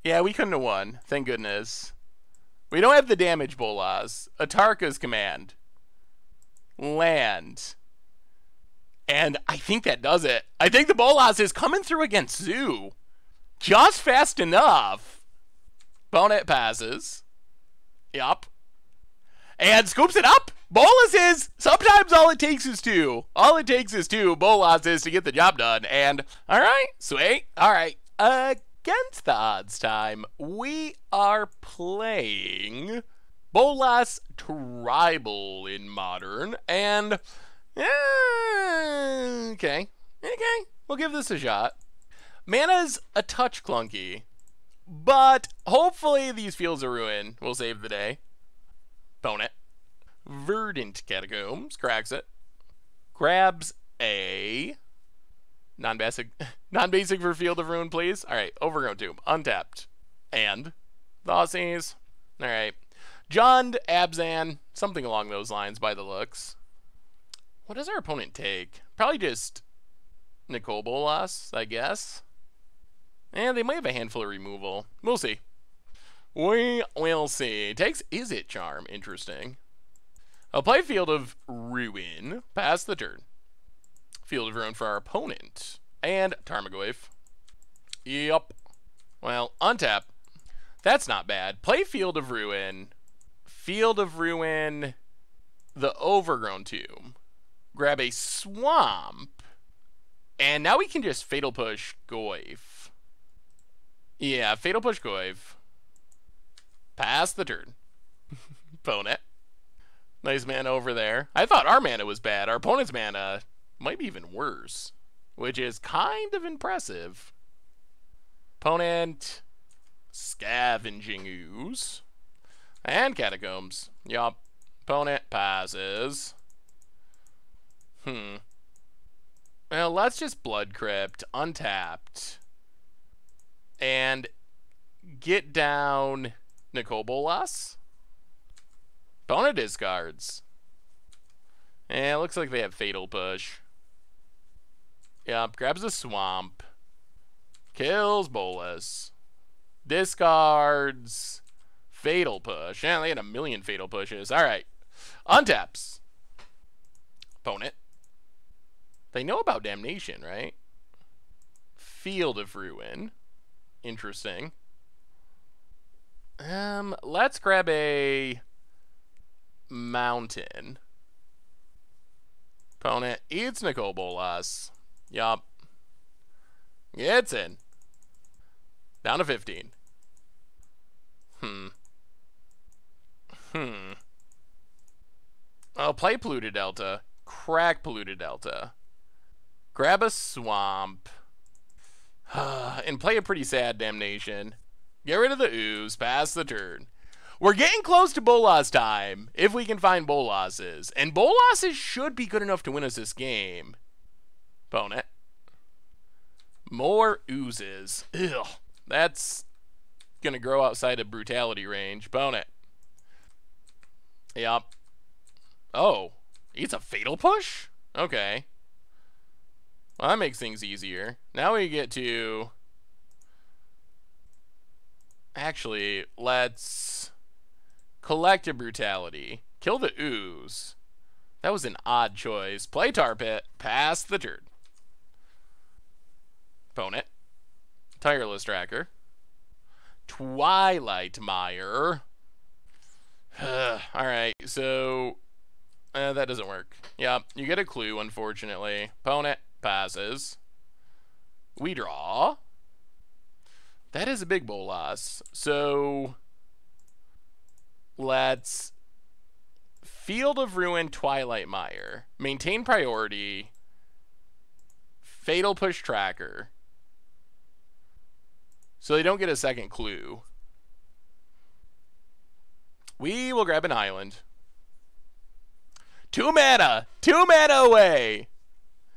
Yeah, we couldn't have won. Thank goodness. We don't have the damage Bolas. Atarka's command. Land. And I think that does it. I think the Bolas is coming through against Zoo. Just fast enough. Opponent passes. Yup. And scoops it up. Bolases. Sometimes all it takes is 2. All it takes is 2 Bolases to get the job done. And, alright, sweet. Alright. Against the odds time, we are playing Bolas-y-tribal in Modern. And, okay. We'll give this a shot. Mana's a touch clunky, but hopefully these Fields of Ruin will save the day. Opponent. Verdant Catacombs. Cracks it. Grabs a... Non-basic for Field of Ruin, please. Alright, Overgrown Tomb. Untapped. And Bolas-y. Alright. Jund, Abzan. Something along those lines by the looks. What does our opponent take? Probably just Nicol Bolas, I guess. And they might have a handful of removal. We'll see. We will see. Takes Is-It Charm. Interesting. I'll play Field of Ruin. Pass the turn. Field of Ruin for our opponent. And Tarmogoyf. Yup. Well, untap. That's not bad. Play Field of Ruin. Field of Ruin. The Overgrown Tomb. Grab a Swamp. And now we can just Fatal Push Goyf. Yeah, Fatal Push Goyf. Pass the turn. Opponent. Nice mana over there. I thought our mana was bad. Our opponent's mana might be even worse, which is kind of impressive. Opponent. Scavenging Ooze. And Catacombs. Yup. Opponent passes. Well, let's just Blood Crypt. Untapped. And get down Nicol Bolas. Opponent discards. And it looks like they have Fatal Push. Yep, grabs a Swamp. Kills Bolas. Discards. Fatal Push. Yeah, they had a million Fatal Pushes. Alright. Untaps. Opponent. They know about Damnation, right? Field of Ruin. Interesting. Let's grab a Mountain. Opponent eats Nicol Bolas. Yup. Gets in. Down to 15. I'll play Polluted Delta. Crack Polluted Delta. Grab a Swamp. And play a pretty sad Damnation. Get rid of the Ooze. Pass the turn. We're getting close to Bolas time, if we can find Bolases. And Bolases should be good enough to win us this game. Opponent. More Oozes. Ugh. That's going to grow outside of Brutality range. Opponent. Yup. Oh. It's a Fatal Push? Okay. Well, that makes things easier. Now we get to... Actually, let's collect a Brutality. Kill the Ooze. That was an odd choice. Play Tar Pit. Pass the turn. Opponent. Tireless Tracker. Twilight Mire. Alright, so... that doesn't work. Yeah, you get a clue, unfortunately. Opponent passes. We draw. That is a big Bolas. So... let's... Field of Ruin, Twilight Mire. Maintain priority. Fatal Push Tracker. So they don't get a second clue. We will grab an island. 2 mana! 2 mana away!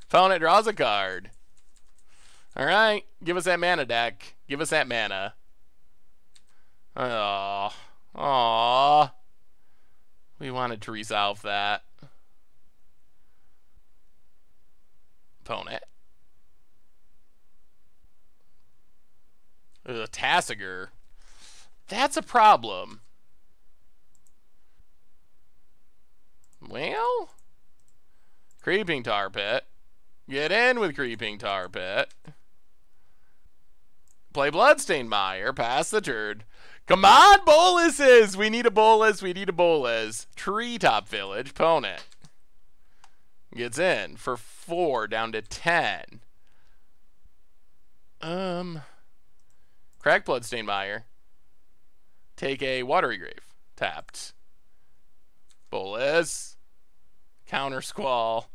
Opponent draws a card. Alright, give us that mana deck. Give us that mana. Aww. We wanted to resolve that. Opponent. Tasigur. That's a problem. Well, Creeping Tar Pit. Get in with Creeping Tar Pit. Play Bloodstained Mire. Pass the turn. Come on, Bolases! We need a Bolas. We need a Bolas. Treetop Village. Opponent. Gets in for 4 down to 10. Crack Bloodstained Mire. Take a Watery Grave. Tapped. Bolas. Counter Squall.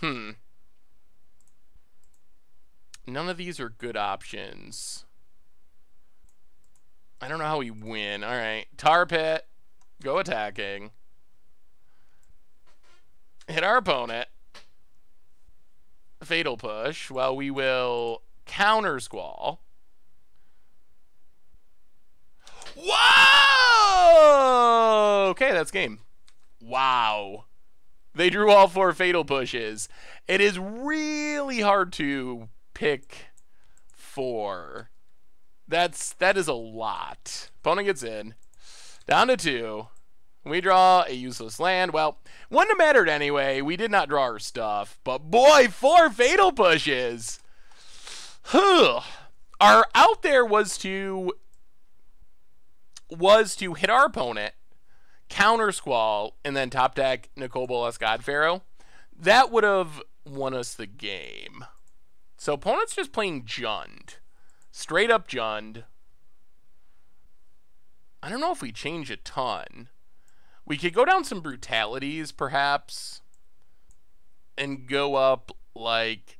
None of these are good options. I don't know how we win. Alright. Tar Pit. Go attacking. Hit our opponent. Fatal Push. Well, we will Counter Squall. Whoa! Okay, that's game. Wow. They drew all 4 fatal pushes. It is really hard to pick 4. That is a lot. Opponent gets in. Down to 2. We draw a useless land. Well, wouldn't have mattered anyway. We did not draw our stuff. But boy, 4 fatal pushes. Our out there was to hit our opponent, counter Squall, and then top deck Nicol Bolas, god-pharaoh. That would have won us the game. So opponent's just playing Jund. Straight up Jund. I don't know if we change a ton. We could go down some brutalities, perhaps, and go up, like,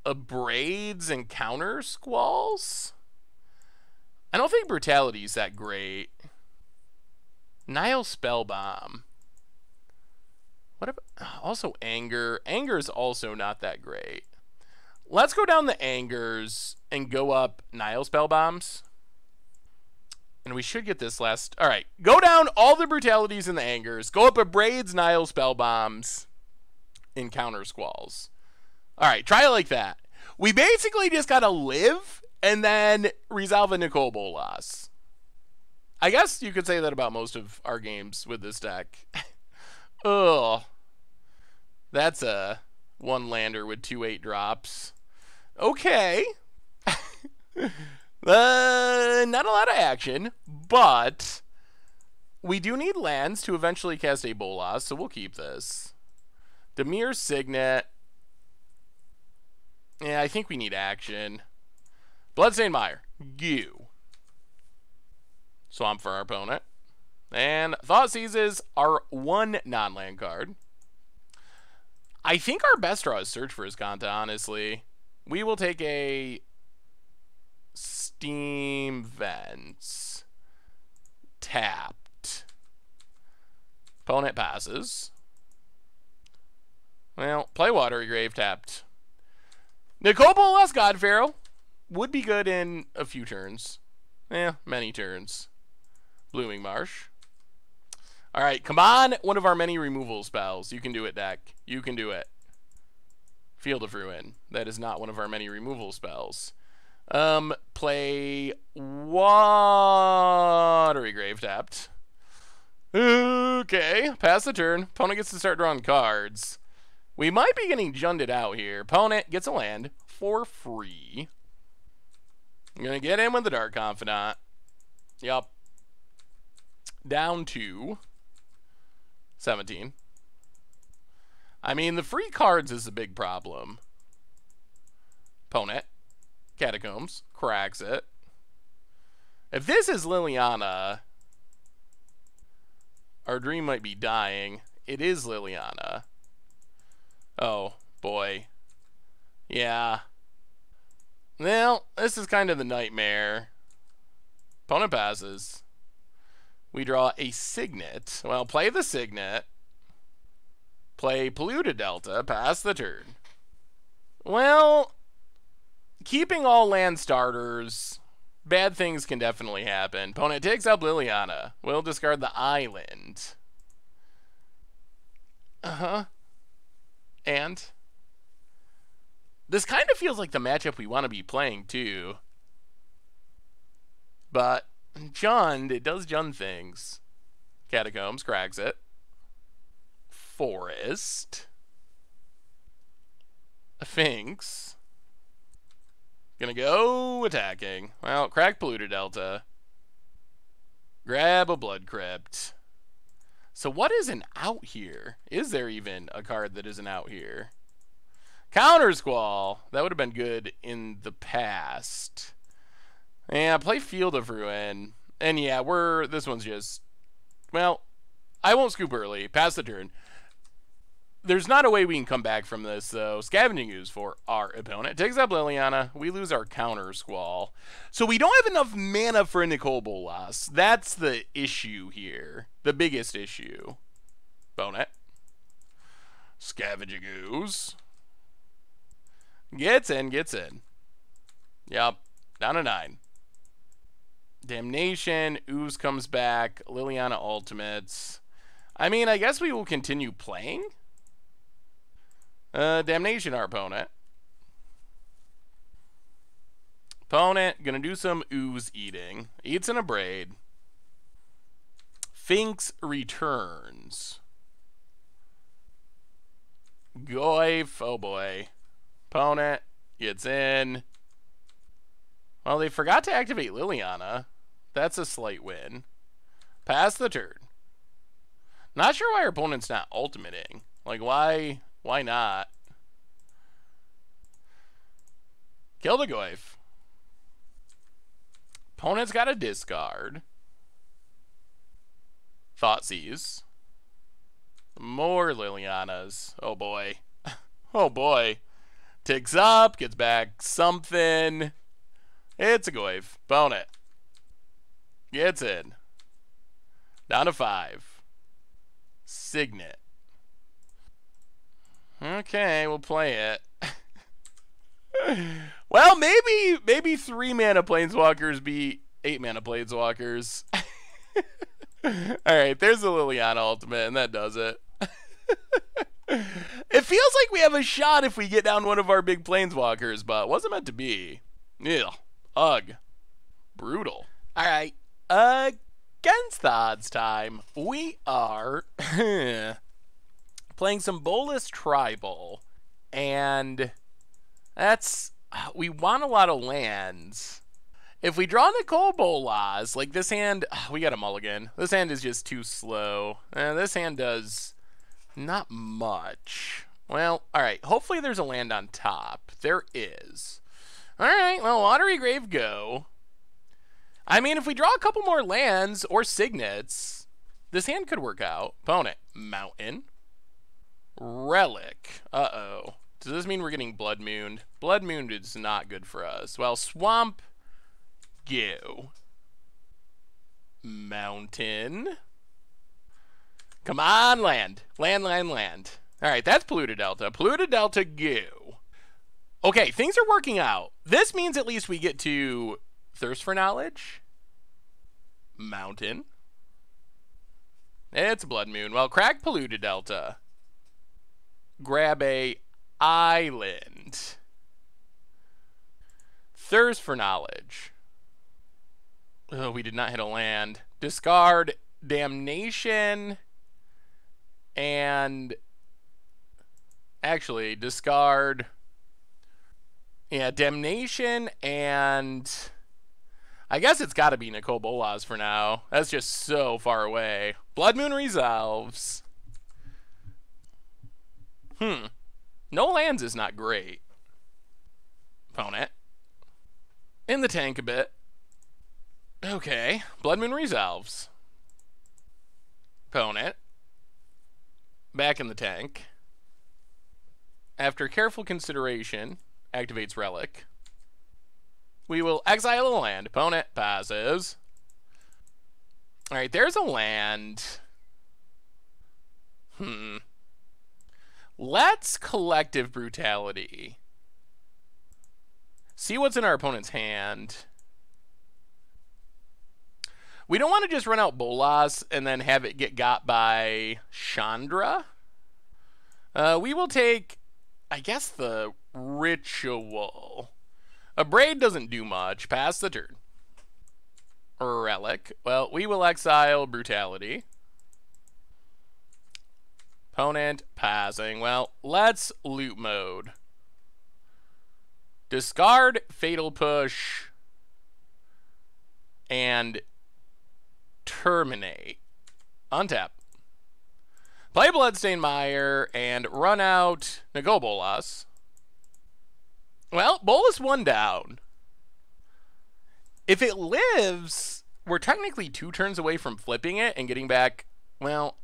Abrades and counter Squalls? I don't think brutality is that great. Nile Spellbomb. What about, also anger. Anger is also not that great. Let's go down the angers and go up Nile Spellbombs. And we should get this last. All right, go down all the brutalities and the angers. Go up Abrades, Nile Spellbombs, and counter Squalls. All right, try it like that. We basically just gotta live and then resolve a Nicol Bolas. I guess you could say that about most of our games with this deck. Ugh. That's a 1-lander with 2/8 drops. Okay. Not a lot of action, but we do need lands to eventually cast a Bolas, so we'll keep this. Demir Signet. Yeah, I think we need action. Bloodstained Mire. Goo. Swamp for our opponent. And Thought Seizes our 1 non-land card. I think our best draw is Search for Azcanta, honestly. We will take a Steam Vents. Tapped. Opponent passes. Well, play Watery Grave tapped. Nicol Bolas, god-pharaoh would be good in a few turns. Many turns. Blooming Marsh. All right, come on, one of our many removal spells. You can do it, deck. You can do it. Field of Ruin. That is not one of our many removal spells. Play Watery Grave tapped. Okay, pass the turn. Opponent gets to start drawing cards. We might be getting Junded out here. Opponent gets a land for free. I'm going to get in with the Dark Confidant. Yup. Down to 17. I mean, the free cards is a big problem. Opponent. Catacombs. Cracks it. If this is Liliana, our dream might be dying. It is Liliana. Oh, boy. Yeah. Well, this is kind of the nightmare. Opponent passes. We draw a Signet. Well, play the Signet. Play Polluted Delta. Pass the turn. Well, keeping all land starters, bad things can definitely happen. Opponent takes up Liliana. We'll discard the island. And this kind of feels like the matchup we want to be playing, too. But Jund, it does Jund things. Catacombs, cracks it. Forest. Sphinx. Gonna go attacking. Well, crack Polluted Delta. Grab a Blood Crypt. So what is an out here? Is there even a card that isn't out here? Counter Squall. That would have been good in the past. Yeah, play Field of Ruin. And yeah, this one's just, well, I won't scoop early. Pass the turn. There's not a way we can come back from this, though. Scavenging Ooze for our opponent. Takes up Liliana. We lose our counter Squall. So we don't have enough mana for a Nicol Bolas. That's the issue here. The biggest issue. Opponent. Scavenging Ooze. Gets in, gets in. Yep. Down to 9. Damnation, Ooze comes back, Liliana Ultimates. I mean, I guess we will continue playing. Damnation, our opponent. Opponent, gonna do some Ooze eating. Eats an Abrade. Finks returns. Goyf, oh boy. Opponent gets in. Well, they forgot to activate Liliana. That's a slight win. Pass the turn. Not sure why our opponent's not ultimating. Like, why not? Kill the Goyf. Opponent's got a discard. Thoughtseize. More Lilianas. Oh boy. Oh boy. Ticks up, gets back something. It's a Goyf. Opponent gets in. Down to 5. Signet. Okay, we'll play it. Well, maybe 3 mana planeswalkers beat 8 mana planeswalkers. Alright, there's the Liliana ultimate, and that does it. It feels like we have a shot if we get down one of our big planeswalkers, but it wasn't meant to be. Ew. Ugh. Brutal. Alright. Against the odds time, we are playing some Bolas-tribal. And that's... we want a lot of lands. If we draw Nicol Bolas, like this hand... we got a mulligan. This hand is just too slow. This hand does not much. Well, alright. Hopefully there's a land on top. There is. Alright, well, Watery Grave go. I mean, if we draw a couple more lands or signets, this hand could work out. Opponent, Mountain. Relic. Uh-oh. Does this mean we're getting Blood Mooned? Blood Mooned is not good for us. Well, Swamp, go. Mountain. Come on, land. Land. Alright, that's Polluted Delta. Polluted Delta, go. Okay, things are working out. This means at least we get to Thirst for Knowledge. Mountain. It's Blood Moon. Well, crack Polluted Delta. Grab a island. Thirst for Knowledge. Oh, we did not hit a land. Discard Damnation. And actually, discard... yeah, Damnation and... I guess it's got to be Nicol Bolas for now. That's just so far away. Blood Moon resolves. No lands is not great. Opponent. In the tank a bit. Okay. Blood Moon resolves. Opponent. Back in the tank. After careful consideration, activates Relic. We will exile a land. Opponent passes. Alright, there's a land. Let's Collective Brutality. See what's in our opponent's hand. We don't want to just run out Bolas and then have it get got by Chandra. We will take, I guess, the Ritual. Abrade doesn't do much. Pass the turn. Relic. Well, we will exile Brutality. Opponent passing. Well, let's loot mode. Discard Fatal Push. And terminate. Untap. Play Bloodstained Mire and run out Nicol Bolas. Well, Bolas 1 down. If it lives, we're technically 2 turns away from flipping it and getting back, well,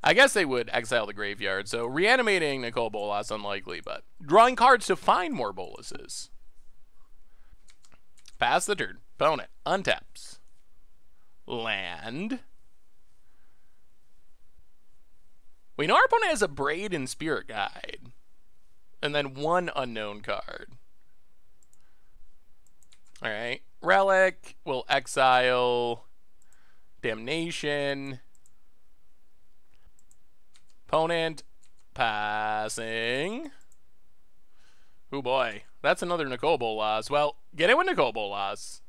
I guess they would exile the graveyard, so reanimating Nicol Bolas unlikely, but drawing cards to find more Bolases. Pass the turn. Opponent untaps. Land. We know our opponent has a Braid and Spirit Guide. And then 1 unknown card. Alright. Relic. We'll exile Damnation. Opponent passing. Oh boy, that's another Nicol Bolas. Well, get it with Nicol Bolas.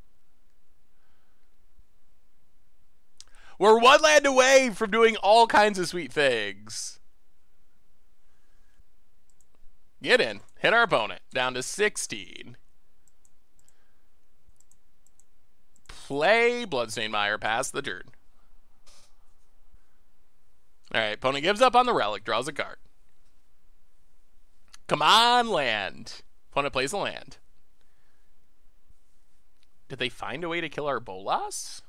We're one land away from doing all kinds of sweet things. Get in. Hit our opponent. Down to 16. Play Bloodstained Mire. Pass the turn. Alright, opponent gives up on the relic. Draws a card. Come on, land. Opponent plays a land. Did they find a way to kill our Bolas?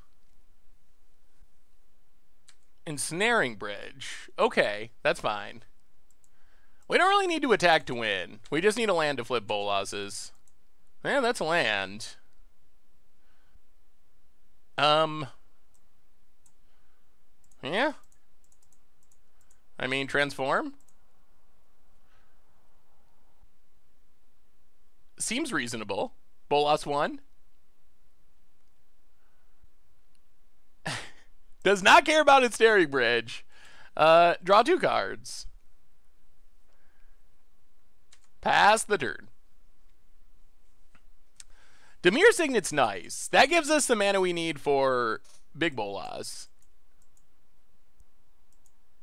Ensnaring Bridge. Okay, that's fine. We don't really need to attack to win. We just need a land to flip Bolases. Yeah, that's a land. Yeah. I mean, transform? Seems reasonable. Bolas 1. Does not care about Ensnaring Bridge. Draw 2 cards. Pass the turn. Dimir Signet's nice. That gives us the mana we need for Big Bolas.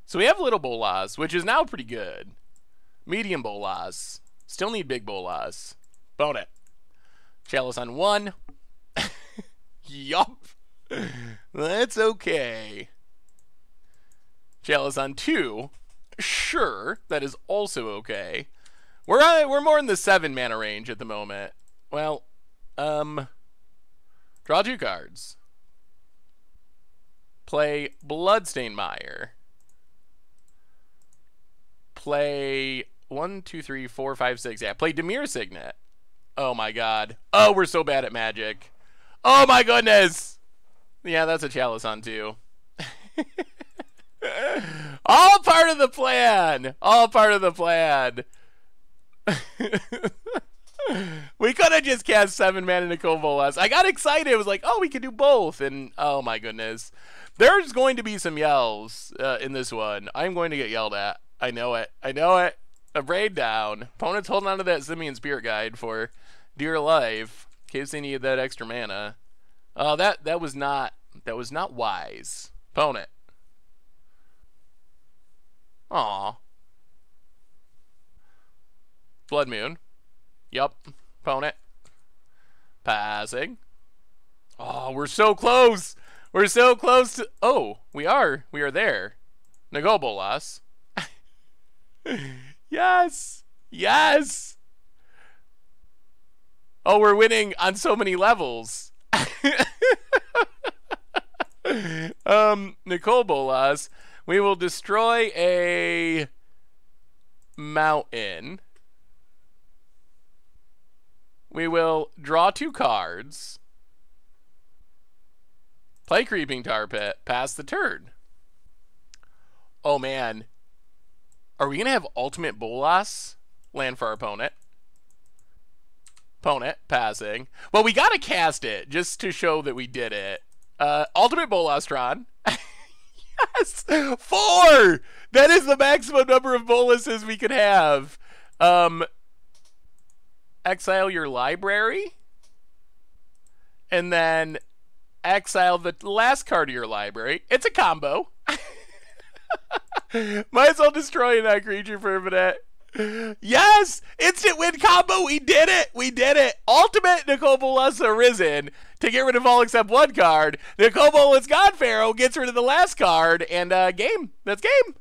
So we have Little Bolas, which is now pretty good. Medium Bolas. Still need Big Bolas. Bone it. Chalice on 1. Yup. That's okay. Chalice on 2. Sure, that is also okay. We're more in the 7 mana range at the moment. Well, draw 2 cards. Play Bloodstained Mire. Play 1, 2, 3, 4, 5, 6. Yeah, play Dimir Signet. Oh my god. Oh, we're so bad at Magic. Oh my goodness. Yeah, that's a Chalice on 2. All part of the plan. All part of the plan. We could have just cast 7 mana Nicol Bolas. I got excited. It was like, oh, we could do both. And oh my goodness. There's going to be some yells in this one. I'm going to get yelled at. I know it. I know it. A braid down. Opponent's holding on to that Simian Spirit Guide for dear life in case they need that extra mana. Oh, that was not wise. Opponent. Aw. Blood Moon. Yup. Opponent. Passing. Oh, we're so close. We're so close to... Oh, we are. We are there. Nicol Bolas. Yes. Yes. Oh, we're winning on so many levels. Nicol Bolas. We will destroy a mountain. We will draw 2 cards. Play Creeping Tar Pit. Pass the turn. Oh man. Are we going to have Ultimate Bolas? Land for our opponent. Opponent. Passing. Well, we got to cast it just to show that we did it. Ultimate Bolastron. Yes! 4! That is the maximum number of Bolases we could have. Exile your library. And then exile the last card of your library. It's a combo. Might as well destroy that creature permanent. Yes! Instant win combo! We did it! We did it! Ultimate Nicol Bolas Arisen to get rid of all except 1 card. Nicol Bolas god-pharaoh gets rid of the last card, and game. That's game.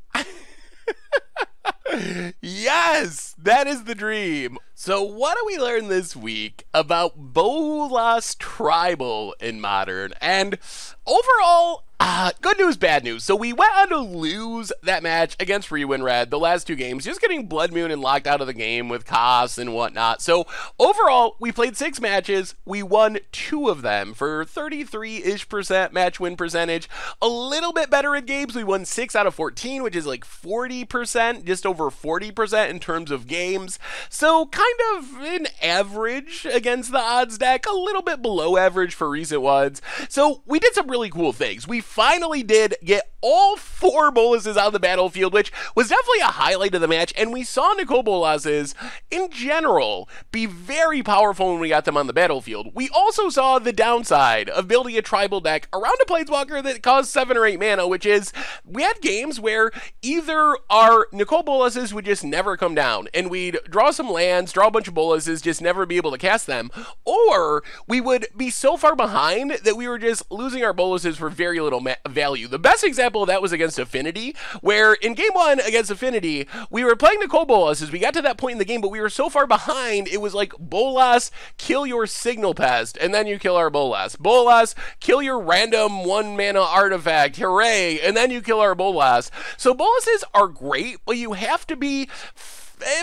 Yes! That is the dream. So what do we learn this week about Bolas-tribal in Modern? And overall, Good news, bad news. So we went on to lose that match against Rewind Red, the last two games, just getting Blood Moon and locked out of the game with costs and whatnot. So overall, we played 6 matches. We won 2 of them for 33-ish% match win percentage. A little bit better in games. We won 6 out of 14, which is like 40%, just over 40% in terms of games. So kind of an average against the odds deck, a little bit below average for recent ones. So we did some really cool things. We finally did get all 4 Bolases on the battlefield, which was definitely a highlight of the match, and we saw Nicol Bolas in general be very powerful when we got them on the battlefield. We also saw the downside of building a tribal deck around a planeswalker that costs 7 or 8 mana, which is, we had games where either our Nicol Bolases would just never come down, and we'd draw some lands, draw a bunch of Bolases, just never be able to cast them, or we would be so far behind that we were just losing our Bolases for very little value. The best example of that was against Affinity, where in game 1 against Affinity, we were playing Nicol Bolas as we got to that point in the game, but we were so far behind, it was like, Bolas, kill your Signal Pest, and then you kill our Bolas. Bolas, kill your random 1 mana artifact, hooray, and then you kill our Bolas. So Bolases are great, but you have to be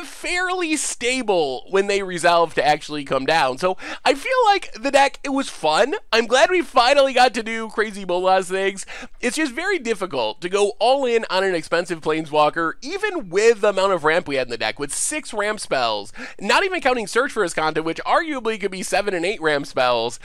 fairly stable when they resolve to actually come down. So I feel like the deck, it was fun. I'm glad we finally got to do crazy Bolas things. It's just very difficult to go all in on an expensive planeswalker, even with the amount of ramp we had in the deck, with 6 ramp spells, not even counting Search for Escanta, which arguably could be 7 and 8 ramp spells.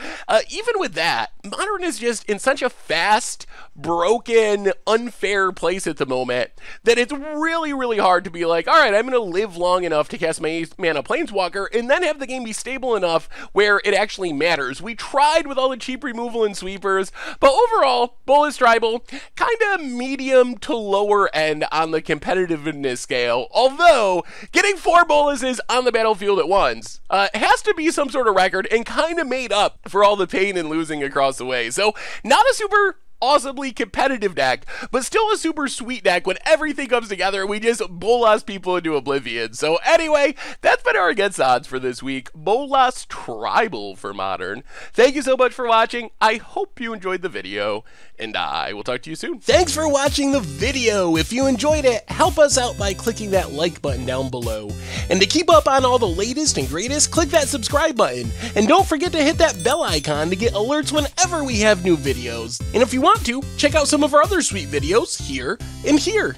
Even with that, Modern is just in such a fast, broken, unfair place at the moment that it's really, really hard to be like, all right, I'm going to live long enough to cast my mana planeswalker and then have the game be stable enough where it actually matters. We tried with all the cheap removal and sweepers, but overall, Bolas-tribal, kind of medium to lower end on the competitiveness scale, although getting 4 Bolases on the battlefield at once has to be some sort of record and kind of made up for all the pain and losing across the way. So not a super awesomely competitive deck, but still a super sweet deck when everything comes together. We just Bolas people into oblivion. So anyway, that's been our against odds for this week. Bolas-tribal for Modern. Thank you so much for watching. I hope you enjoyed the video, and I will talk to you soon. Thanks for watching the video. If you enjoyed it, help us out by clicking that like button down below. And to keep up on all the latest and greatest, click that subscribe button. And don't forget to hit that bell icon to get alerts whenever we have new videos. And if you want to, check out some of our other sweet videos here and here.